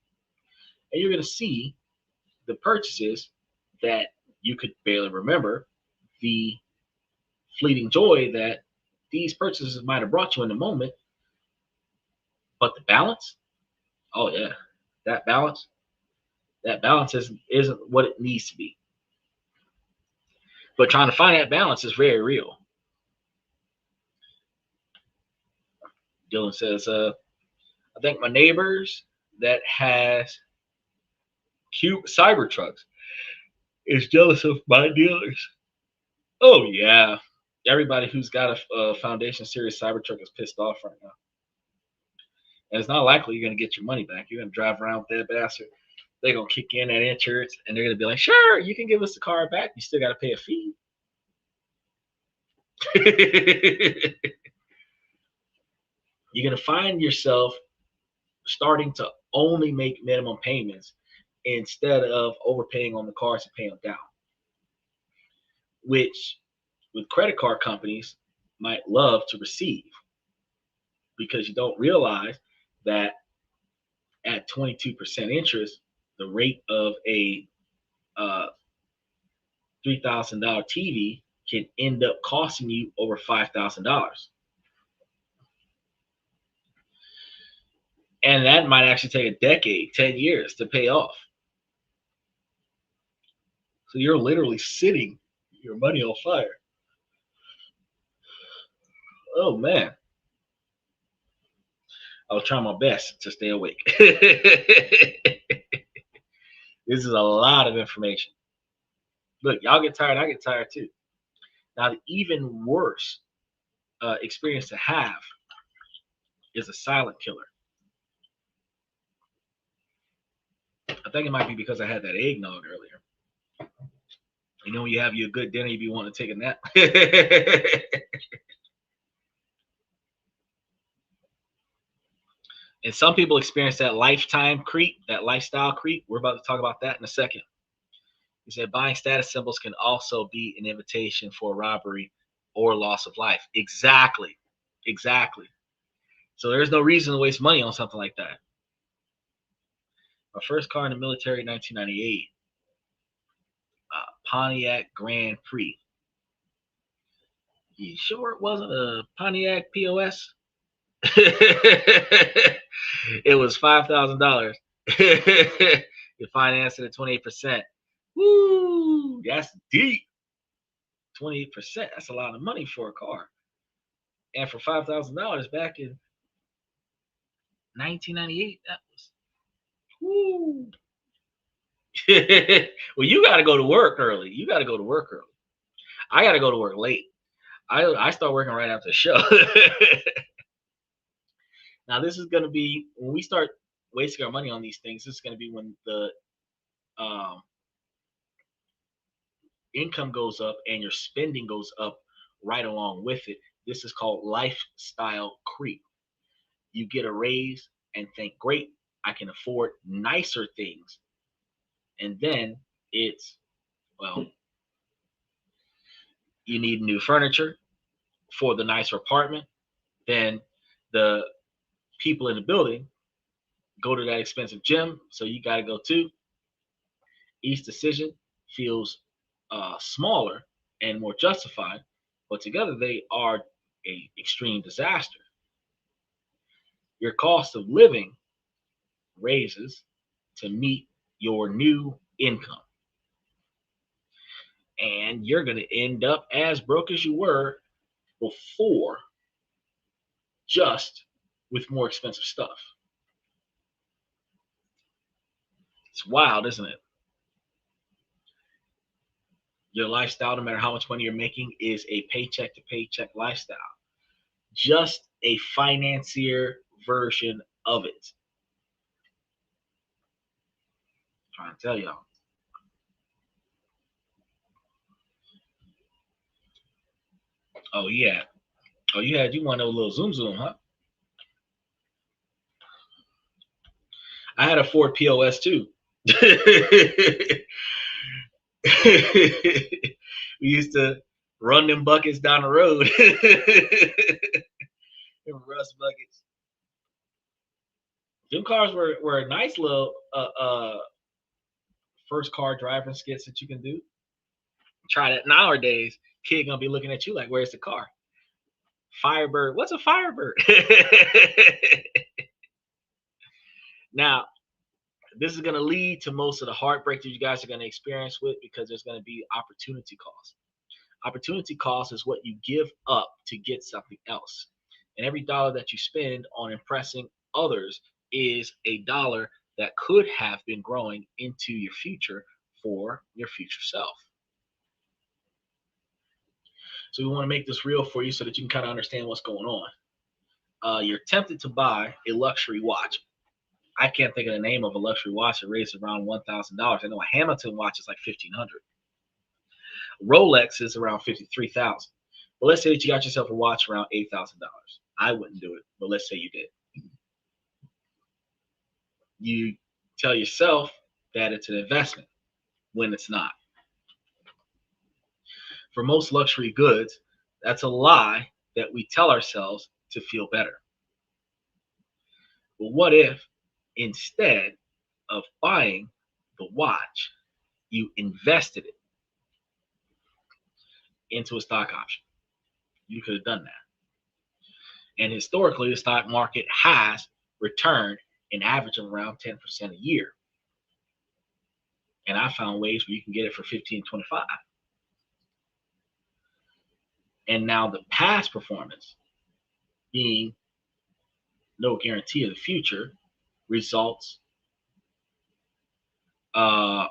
And you're going to see the purchases that you could barely remember, the fleeting joy that these purchases might have brought you in the moment, but the balance, oh yeah, that balance, isn't what it needs to be. But trying to find that balance is very real. Dylan says, I think my neighbors that has cute cyber trucks is jealous of my dealers. Oh yeah, everybody who's got a Foundation Series Cybertruck is pissed off right now, and it's not likely you're gonna get your money back. You're gonna drive around with that bastard. They're gonna kick in that insurance, and they're gonna be like, "Sure, you can give us the car back. You still got to pay a fee." You're gonna find yourself starting to only make minimum payments instead of overpaying on the cars and paying them down, which with credit card companies might love to receive, because you don't realize that at 22% interest, the rate of a $3,000 TV can end up costing you over $5,000. And that might actually take a decade, 10 years to pay off. So you're literally sitting your money on fire. Oh man. I'll try my best to stay awake. This is a lot of information. Look, y'all get tired, I get tired too. Now, the even worse experience to have is a silent killer. I think it might be because I had that eggnog earlier. You know, when you have you a good dinner, you be wanting to take a nap. And some people experience that lifetime creep, that lifestyle creep. We're about to talk about that in a second. He said buying status symbols can also be an invitation for robbery or loss of life. Exactly. Exactly. So there's no reason to waste money on something like that. My first car in the military, 1998, Pontiac Grand Prix. You sure it wasn't a Pontiac POS? It was $5,000. You financed it at 28%. Woo! That's deep. 28%. That's a lot of money for a car. And for $5,000 back in 1998, that was woo. Well, you got to go to work early. You got to go to work early. I got to go to work late. I start working right after the show. Now, this is going to be when we start wasting our money on these things. This is going to be when the um, income goes up and your spending goes up right along with it. This is called lifestyle creep. You get a raise and think, great, I can afford nicer things. And then it's, well, you need new furniture for the nicer apartment. Then the people in the building go to that expensive gym, so you got to go too. Each decision feels smaller and more justified, but together they are a extreme disaster. Your cost of living raises to meet your new income, and you're going to end up as broke as you were before, just with more expensive stuff. It's wild, isn't it? Your lifestyle, no matter how much money you're making, is a paycheck to paycheck lifestyle. Just a financier version of it. I'm trying to tell y'all. Oh yeah. Oh, you want a little zoom zoom, huh? I had a Ford POS too. We used to run them buckets down the road. Them rust buckets. Them cars were a nice little first car driving skits that you can do. Try that nowadays. Kid gonna be looking at you like, where's the car? Firebird. What's a Firebird? Now, this is gonna lead to most of the heartbreak that you guys are gonna experience with, because there's gonna be opportunity cost. Opportunity cost is what you give up to get something else. And every dollar that you spend on impressing others is a dollar that could have been growing into your future for your future self. So we want to make this real for you so that you can kind of understand what's going on. You're tempted to buy a luxury watch. I can't think of the name of a luxury watch that raises around $1,000. I know a Hamilton watch is like 1,500. Rolex is around 53,000. But let's say that you got yourself a watch around $8,000. I wouldn't do it, but let's say you did. You tell yourself that it's an investment when it's not. For most luxury goods, that's a lie that we tell ourselves to feel better. But what if instead of buying the watch, you invested it into a stock option? You could have done that. And historically, the stock market has returned an average of around 10% a year. And I found ways where you can get it for 15, 25. And now the past performance, being no guarantee of the future, results are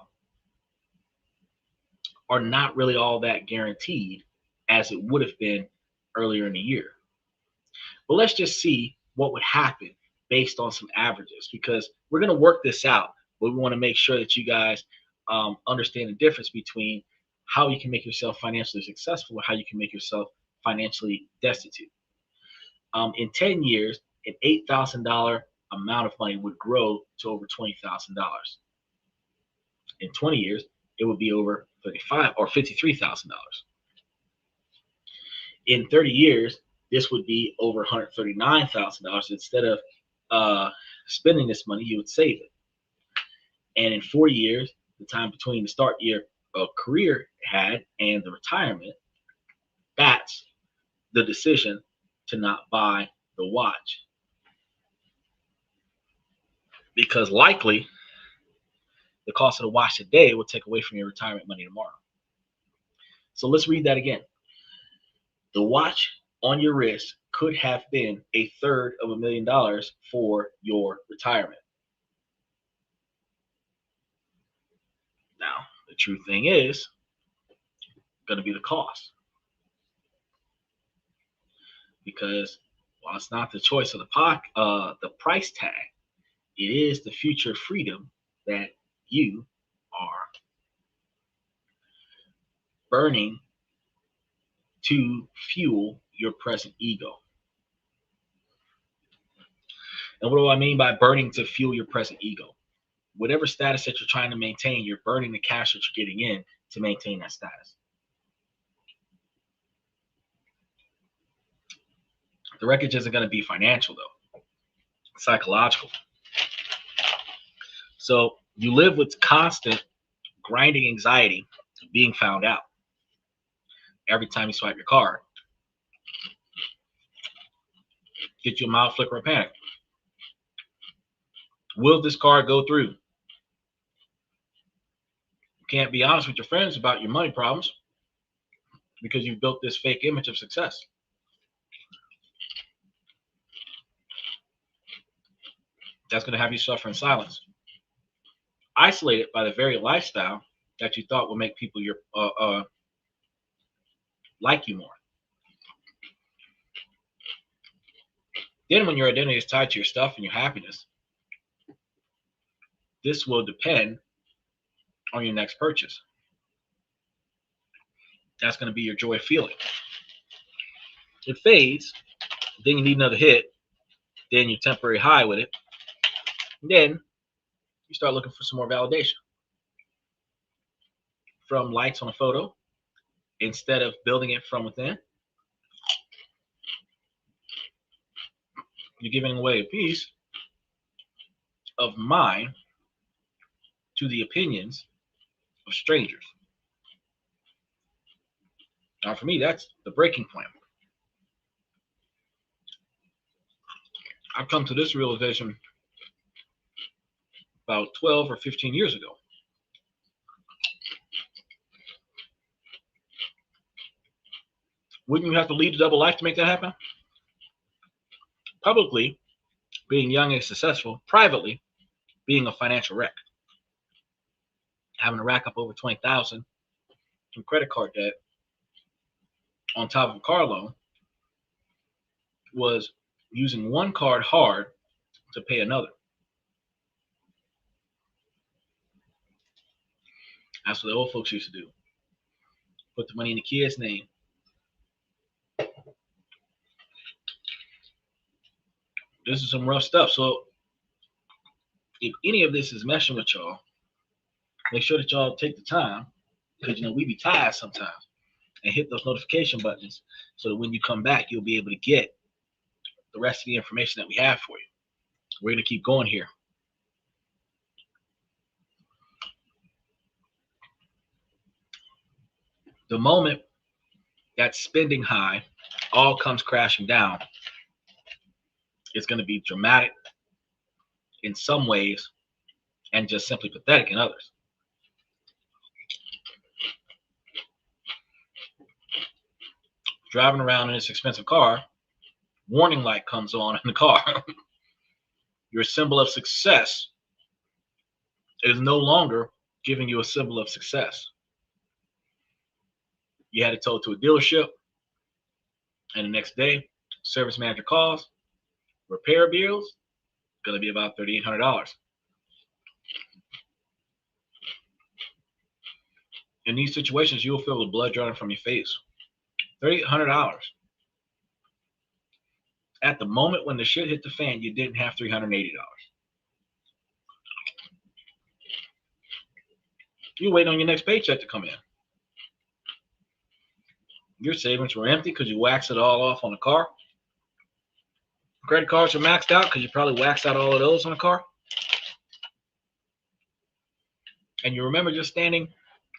not really all that guaranteed as it would have been earlier in the year. But let's just see what would happen based on some averages, because we're going to work this out, but we want to make sure that you guys understand the difference between how you can make yourself financially successful and how you can make yourself financially destitute. In 10 years, an $8,000 amount of money would grow to over $20,000. In 20 years, it would be over $35,000 or $53,000. In 30 years, this would be over $139,000. Instead of spending this money, you would save it. And in 40 years, the time between the start year of career had and the retirement, that's the decision to not buy the watch. Because likely the cost of the watch today will take away from your retirement money tomorrow. So let's read that again. The watch on your wrist could have been $1/3 for your retirement. Now, the true thing is going to be the cost. Because while it's not the choice of the price tag, it is the future freedom that you are burning to fuel your present ego. And what do I mean by burning to fuel your present ego? Whatever status that you're trying to maintain, you're burning the cash that you're getting in to maintain that status. The wreckage isn't going to be financial, though. It's psychological. So you live with constant grinding anxiety of being found out every time you swipe your card. Get you a mild flicker of panic. Will this card go through? You can't be honest with your friends about your money problems because you've built this fake image of success. That's going to have you suffer in silence, isolated by the very lifestyle that you thought would make people like you more. Then when your identity is tied to your stuff and your happiness, this will depend on your next purchase. That's going to be your joy feeling. It fades, then you need another hit, then your temporary high with it, and then you start looking for some more validation from likes on a photo instead of building it from within. You're giving away a piece of mind to the opinions of strangers. Now, for me, that's the breaking point. I've come to this realization about 12 or 15 years ago. Wouldn't you have to lead a double life to make that happen? Publicly, being young and successful. Privately, being a financial wreck. Having to rack up over $20,000 from credit card debt on top of a car loan was using one card hard to pay another. That's what the old folks used to do. Put the money in the kid's name. This is some rough stuff. So if any of this is messing with y'all, make sure that y'all take the time, because we be tired sometimes, and hit those notification buttons so that when you come back, you'll be able to get the rest of the information that we have for you. We're going to keep going here. The moment that spending high all comes crashing down, it's going to be dramatic in some ways and just simply pathetic in others. Driving around in this expensive car, warning light comes on in the car. Your symbol of success is no longer giving you a symbol of success. You had it towed to a dealership, and the next day, service manager calls, repair bills, going to be about $3,800. In these situations, you'll feel the blood running from your face. $3,800. At the moment when the shit hit the fan, you didn't have $380. You wait on your next paycheck to come in. Your savings were empty because you waxed it all off on the car. Credit cards are maxed out because you probably waxed out all of those on the car. And you remember just standing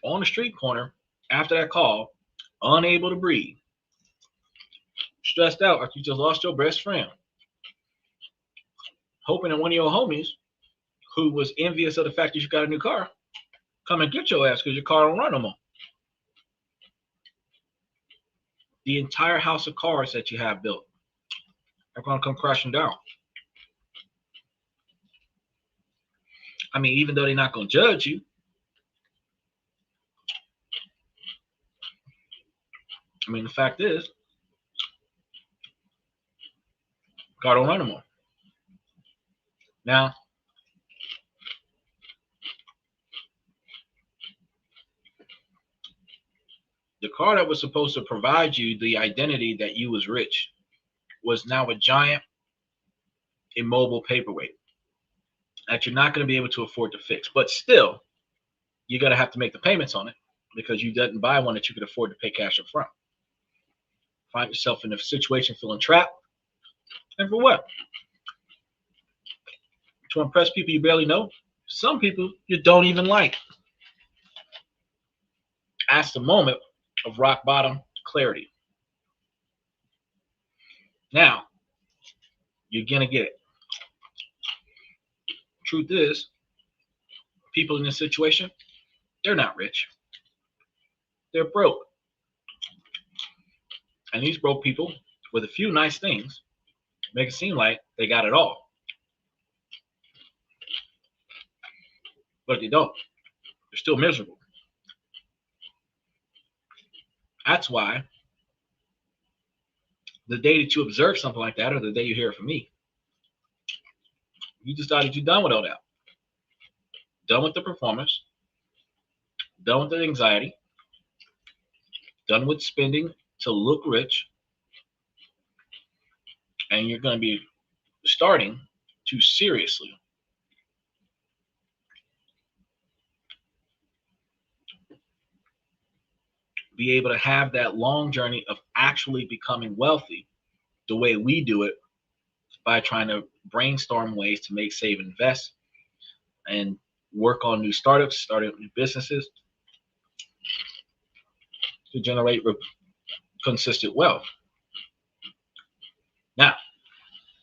on the street corner after that call, unable to breathe, stressed out like you just lost your best friend, hoping that one of your homies who was envious of the fact that you got a new car come and get your ass because your car don't run no more. The entire house of cards that you have built are going to come crashing down. I mean, even though they're not going to judge you, I mean, the fact is, car don't run no more. Now, the car that was supposed to provide you the identity that you was rich was now a giant immobile paperweight that you're not going to be able to afford to fix. But still, you're going to have to make the payments on it because you didn't buy one that you could afford to pay cash up front. Find yourself in a situation feeling trapped. And for what? To impress people you barely know? Some people you don't even like. That's the moment of rock bottom clarity. Now, you're going to get it. Truth is, people in this situation, they're not rich. They're broke. And these broke people, with a few nice things, make it seem like they got it all. But they don't. They're still miserable. That's why the day that you observe something like that, or the day you hear it from me, you decided you're done with all that. Done with the performance. Done with the anxiety. Done with spending to look rich. And you're going to be starting to seriously be able to have that long journey of actually becoming wealthy the way we do it, by trying to brainstorm ways to make, save, invest, and work on new startups, start new businesses to generate consistent wealth. Now,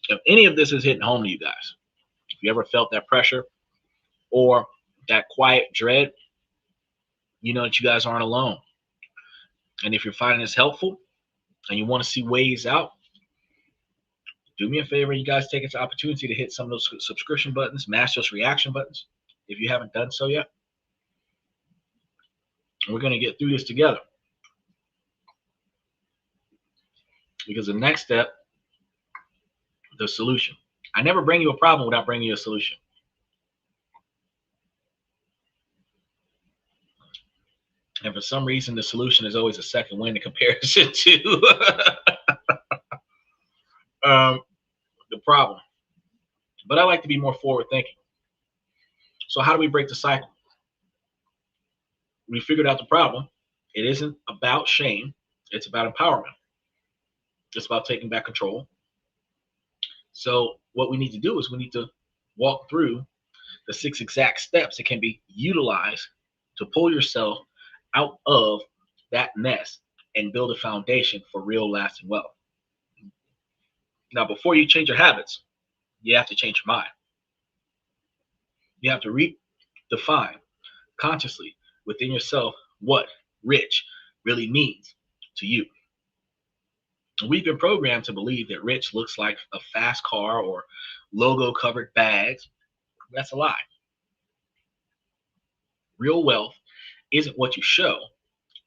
if any of this is hitting home to you guys, if you ever felt that pressure or that quiet dread, you know that you guys aren't alone. And if you're finding this helpful and you want to see ways out, do me a favor, you guys take this opportunity to hit some of those subscription buttons, smash those reaction buttons if you haven't done so yet. We're going to get through this together. Because the next step, the solution. I never bring you a problem without bringing you a solution. And for some reason, the solution is always a second wind in comparison to the problem. But I like to be more forward thinking. So how do we break the cycle? We figured out the problem. It isn't about shame. It's about empowerment. It's about taking back control. So what we need to do is we need to walk through the 6 exact steps that can be utilized to pull yourself out of that mess and build a foundation for real lasting wealth. Now, before you change your habits, you have to change your mind. You have to redefine consciously within yourself what rich really means to you. We've been programmed to believe that rich looks like a fast car or logo covered bags. That's a lie. Real wealth isn't what you show,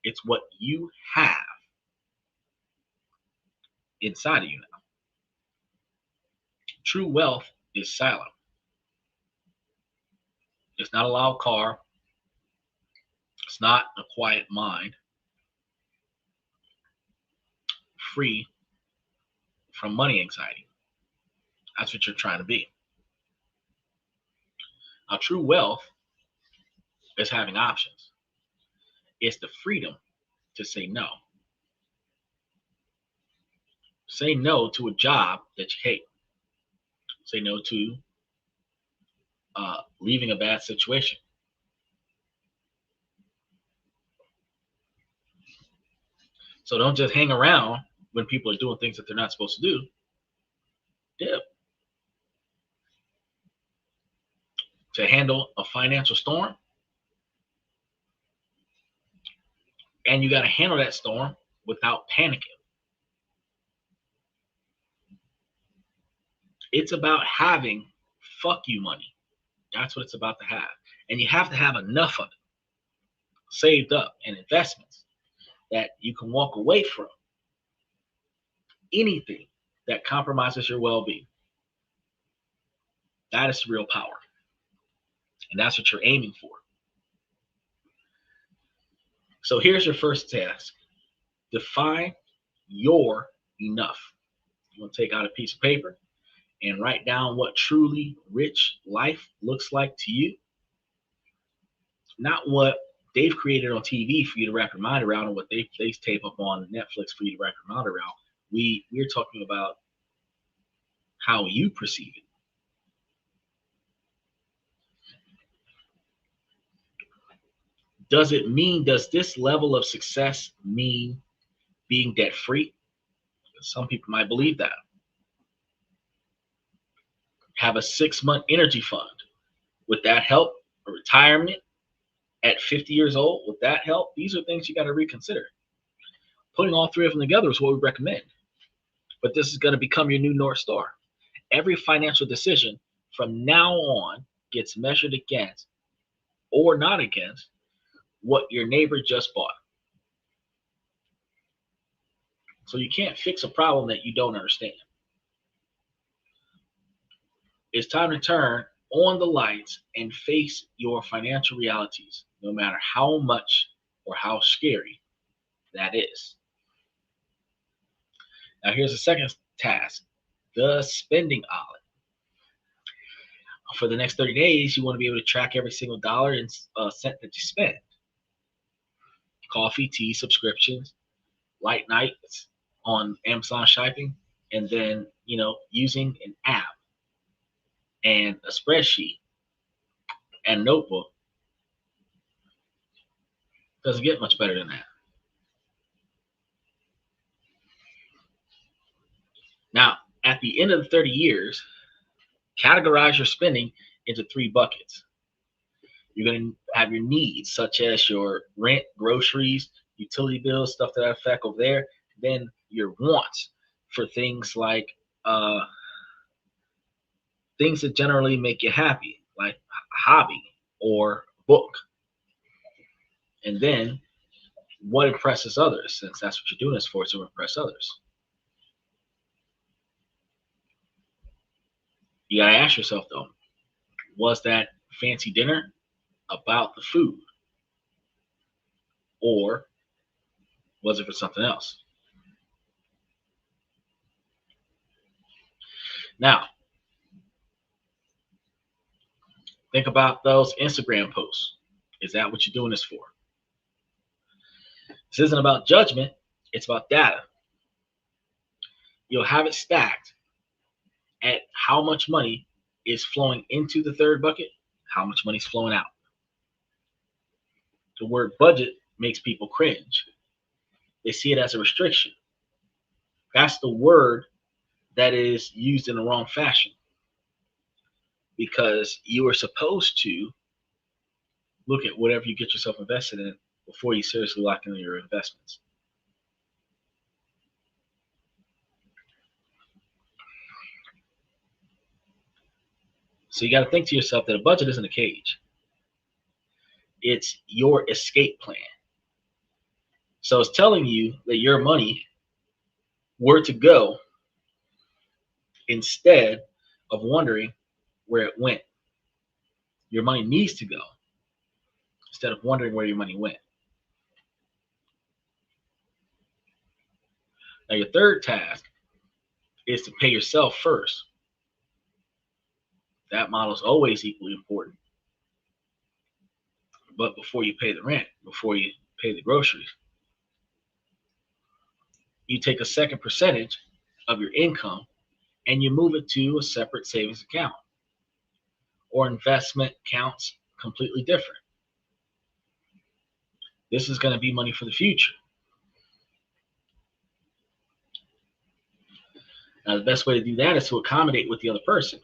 it's what you have inside of you now. True wealth is silent. It's not a loud car. It's not a quiet mind, free from money anxiety. That's what you're trying to be. Now, true wealth is having options. It's the freedom to say no. Say no to a job that you hate. Say no to leaving a bad situation. So don't just hang around when people are doing things that they're not supposed to do. Dip. To handle a financial storm, and you got to handle that storm without panicking. It's about having fuck you money. That's what it's about to have. And you have to have enough of it saved up and investments that you can walk away from anything that compromises your well-being. That is real power. And that's what you're aiming for. So here's your first task. Define your enough. You want to take out a piece of paper and write down what truly rich life looks like to you. Not what they've created on TV for you to wrap your mind around, or what they tape up on Netflix for you to wrap your mind around. We're talking about how you perceive it. Does this level of success mean being debt free? Some people might believe that. Have a 6-month energy fund. Would that help? A retirement at 50 years old, would that help? These are things you got to reconsider. Putting all three of them together is what we recommend. But this is going to become your new North Star. Every financial decision from now on gets measured against, or not against, what your neighbor just bought. So you can't fix a problem that you don't understand. It's time to turn on the lights and face your financial realities, no matter how much or how scary that is. Now here's the second task, the spending audit. For the next 30 days, you want to be able to track every single dollar and cent that you spend. Coffee, tea, subscriptions, light nights on Amazon shopping, and then, using an app and a spreadsheet and notebook. Doesn't get much better than that. Now, at the end of the 30 years, categorize your spending into 3 buckets. You're going to have your needs, such as your rent, groceries, utility bills, stuff to that effect over there. Then your wants for things like things that generally make you happy, like a hobby or book. And then what impresses others, since that's what you're doing this for, to impress others. You got to ask yourself, though, was that fancy dinner about the food? Or was it for something else? Now, think about those Instagram posts. Is that what you're doing this for? This isn't about judgment. It's about data. You'll have it stacked at how much money is flowing into the third bucket, how much money is flowing out. The word budget makes people cringe. They see it as a restriction. That's the word that is used in the wrong fashion. because you are supposed to look at whatever you get yourself invested in before you seriously lock in your investments. So you got to think to yourself that a budget isn't a cage. It's your escape plan. So it's telling you that your money were to go instead of wondering where it went. Your money needs to go instead of wondering where your money went. Now, your third task is to pay yourself first. That model is always equally important. But before you pay the rent, before you pay the groceries, you take a second percentage of your income and you move it to a separate savings account or investment accounts completely different. This is going to be money for the future. Now, the best way to do that is to accommodate with the other person.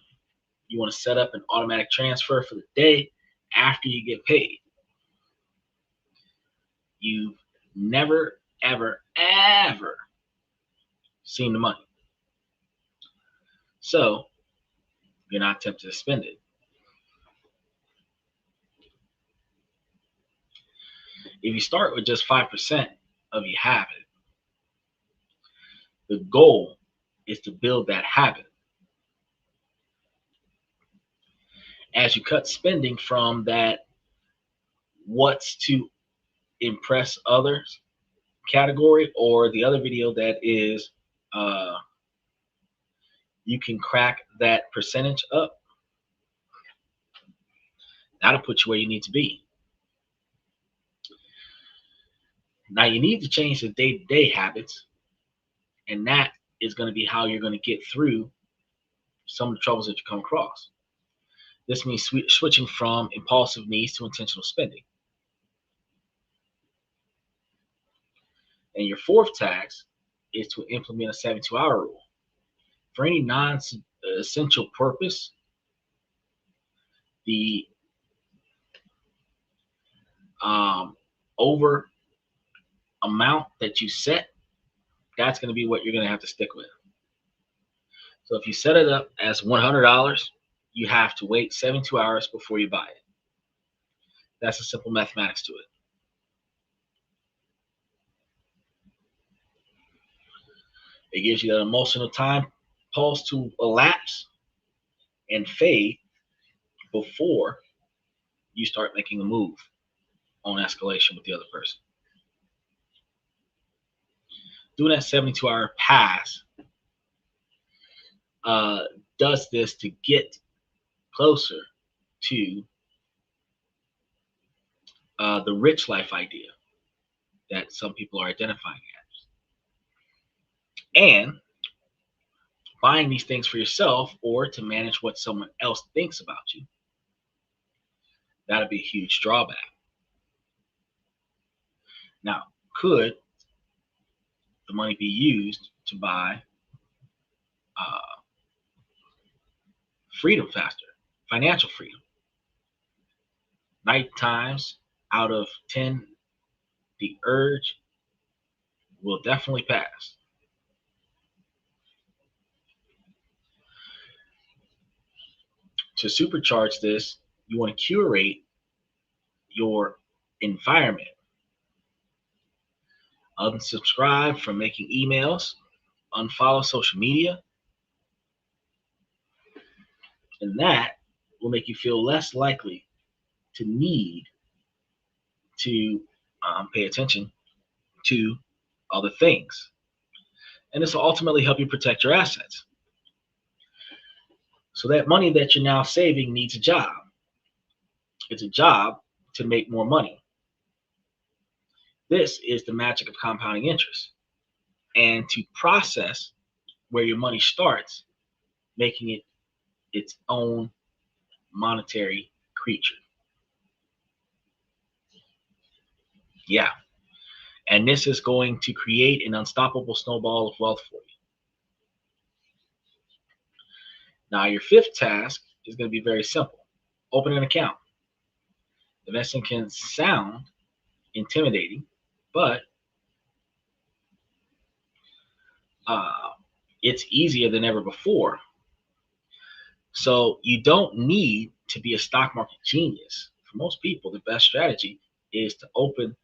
You want to set up an automatic transfer for the day after you get paid. You've never, ever, ever seen the money. So you're not tempted to spend it. If you start with just 5% of your habit, the goal is to build that habit. As you cut spending from that what's to impress others category, or the other video that is you can crack that percentage up, that'll put you where you need to be. Now you need to change the day-to-day habits, and that is going to be how you're going to get through some of the troubles that you come across. This means switching from impulsive needs to intentional spending. And your fourth task is to implement a 72-hour rule. For any non-essential purpose, the over amount that you set, that's going to be what you're going to have to stick with. So if you set it up as $100, you have to wait 72 hours before you buy it. That's a simple mathematics to it. It gives you that emotional time pulse to elapse and fade before you start making a move on escalation with the other person. Doing that 72-hour pass does this to get closer to the rich life idea that some people are identifying as. And buying these things for yourself or to manage what someone else thinks about you, that'll be a huge drawback. Now, could the money be used to buy freedom faster, financial freedom? 9 times out of 10, the urge will definitely pass. To supercharge this, you want to curate your environment. Unsubscribe from making emails, unfollow social media, and that will make you feel less likely to need to pay attention to other things. And this will ultimately help you protect your assets. So that money that you're now saving needs a job. It's a job to make more money. This is the magic of compounding interest. And to process where your money starts, making it its own monetary creature. Yeah. And this is going to create an unstoppable snowball of wealth for you. Now, your fifth task is going to be very simple. Open an account. Investing can sound intimidating, but it's easier than ever before. So you don't need to be a stock market genius. For most people, the best strategy is to open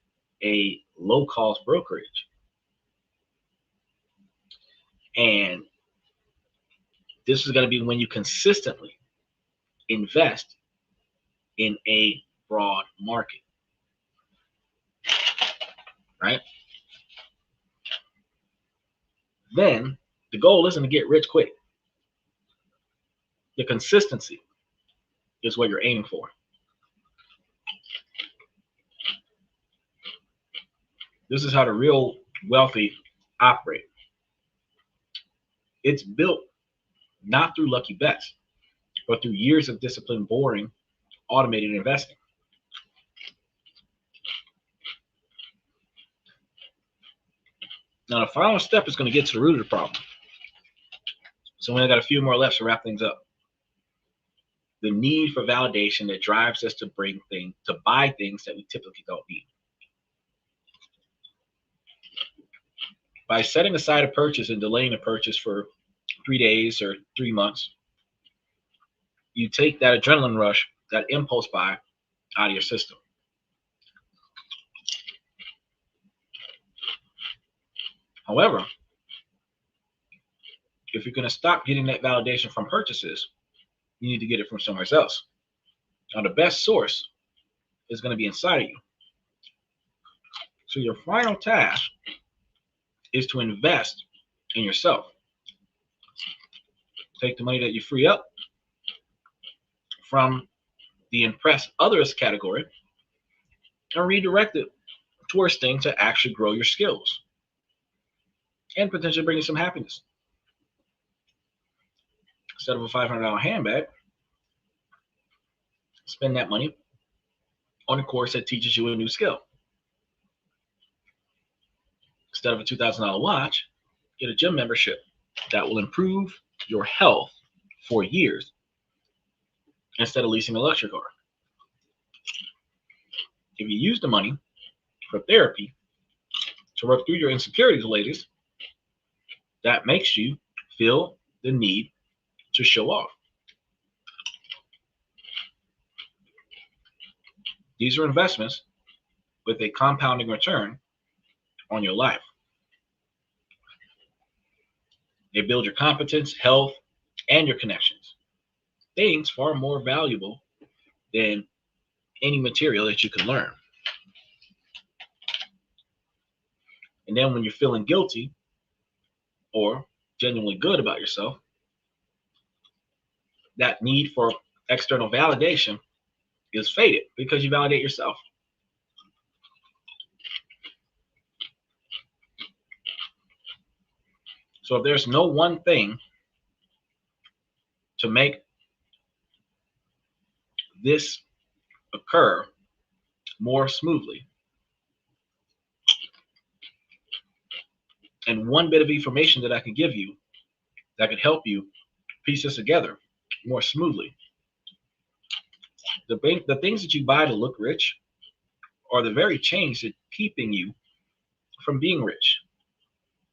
a low-cost brokerage. And this is going to be when you consistently invest in a broad market, right? Then the goal isn't to get rich quick. The consistency is what you're aiming for. This is how the real wealthy operate. It's built not through lucky bets, but through years of disciplined, boring, automated investing. Now, the final step is going to get to the root of the problem. So we only got a few more left to wrap things up. The need for validation that drives us to buy things that we typically don't need. By setting aside a purchase and delaying a purchase for 3 days or 3 months, you take that adrenaline rush, that impulse buy out of your system. However, if you're going to stop getting that validation from purchases, you need to get it from somewhere else. Now, the best source is going to be inside of you. So your final task is to invest in yourself. Take the money that you free up from the impress others category and redirect it towards things that actually grow your skills and potentially bring you some happiness. Instead of a $500 handbag, spend that money on a course that teaches you a new skill. Instead of a $2,000 watch, get a gym membership that will improve your health for years instead of leasing a luxury car. If you use the money for therapy to work through your insecurities, ladies, that makes you feel the need to show off. These are investments with a compounding return on your life. They build your competence, health, and your connections. Things far more valuable than any material that you can learn. And then when you're feeling guilty or genuinely good about yourself, that need for external validation is faded because you validate yourself. So if there's no one thing to make this occur more smoothly, and one bit of information that I can give you that could help you piece this together more smoothly, the things that you buy to look rich are the very chains that are keeping you from being rich.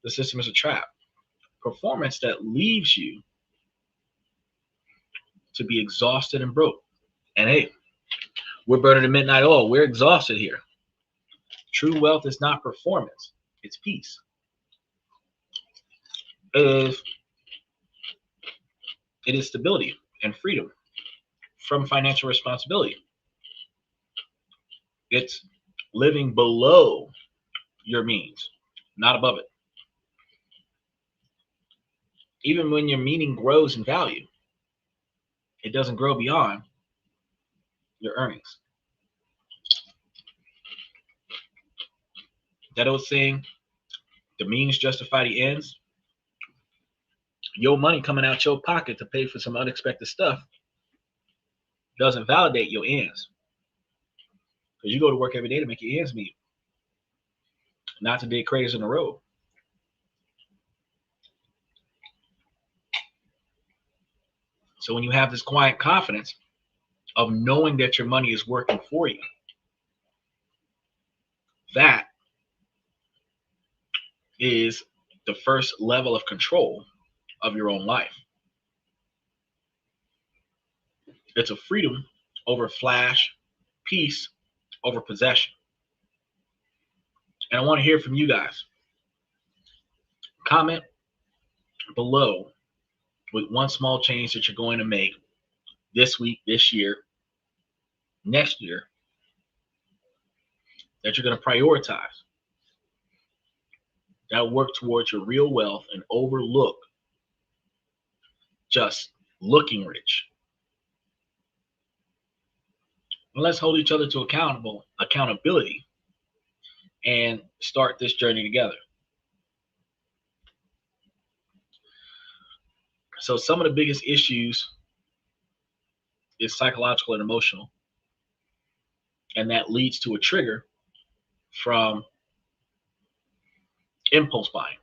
The system is a trap. Performance that leaves you to be exhausted and broke. And hey, we're burning the midnight oil. We're exhausted here. True wealth is not performance. It's peace. It is stability and freedom from financial responsibility. It's living below your means, not above it. Even when your meaning grows in value, it doesn't grow beyond your earnings. That old saying, the means justify the ends. Your money coming out your pocket to pay for some unexpected stuff doesn't validate your ends. Because you go to work every day to make your ends meet, not to dig craters in the road. So when you have this quiet confidence of knowing that your money is working for you, that is the first level of control of your own life. It's a freedom over flash, peace over possession. And I want to hear from you guys. Comment below with one small change that you're going to make this week, this year, next year, that you're going to prioritize, that work towards your real wealth and overlook just looking rich. And let's hold each other to accountability and start this journey together. So some of the biggest issues is psychological and emotional, and that leads to a trigger from impulse buying.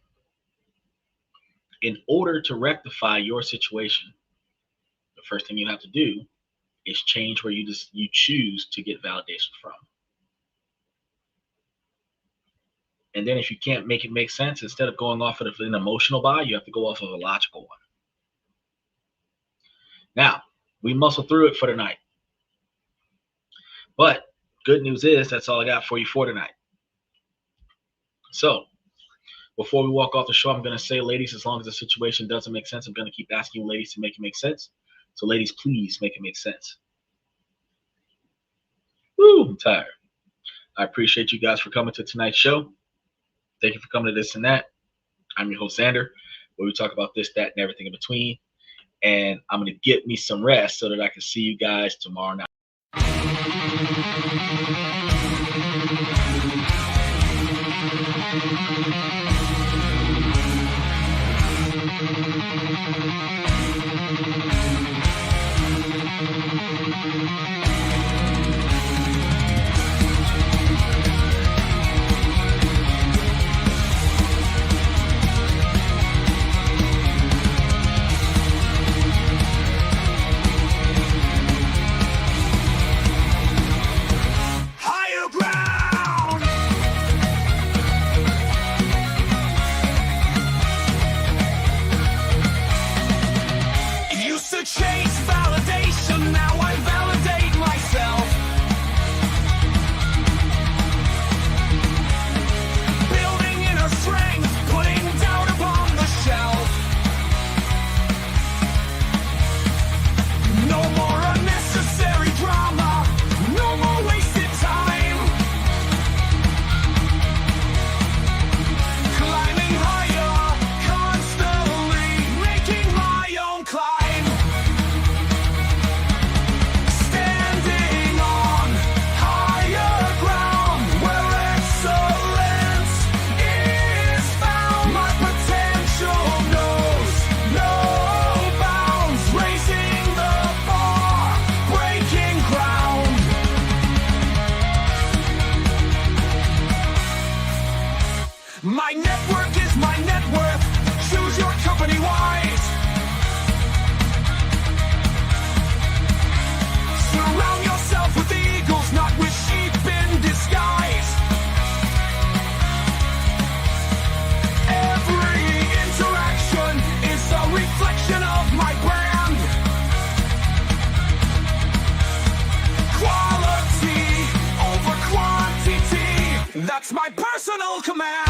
In order to rectify your situation, the first thing you have to do is change where you choose to get validation from. And then if you can't make it make sense, instead of going off of an emotional buy, you have to go off of a logical one. Now, we muscle through it for tonight. But good news is that's all I got for you for tonight. So before we walk off the show, I'm going to say, ladies, as long as the situation doesn't make sense, I'm going to keep asking you ladies to make it make sense. So ladies, please make it make sense. Woo, I'm tired. I appreciate you guys for coming to tonight's show. Thank you for coming to This and That. I'm your host, Xander, where we talk about this, that, and everything in between. And I'm going to get me some rest so that I can see you guys tomorrow night. My network is my net worth. Choose your company wise. Surround yourself with eagles, not with sheep in disguise. Every interaction is a reflection of my brand. Quality over quantity, that's my personal command.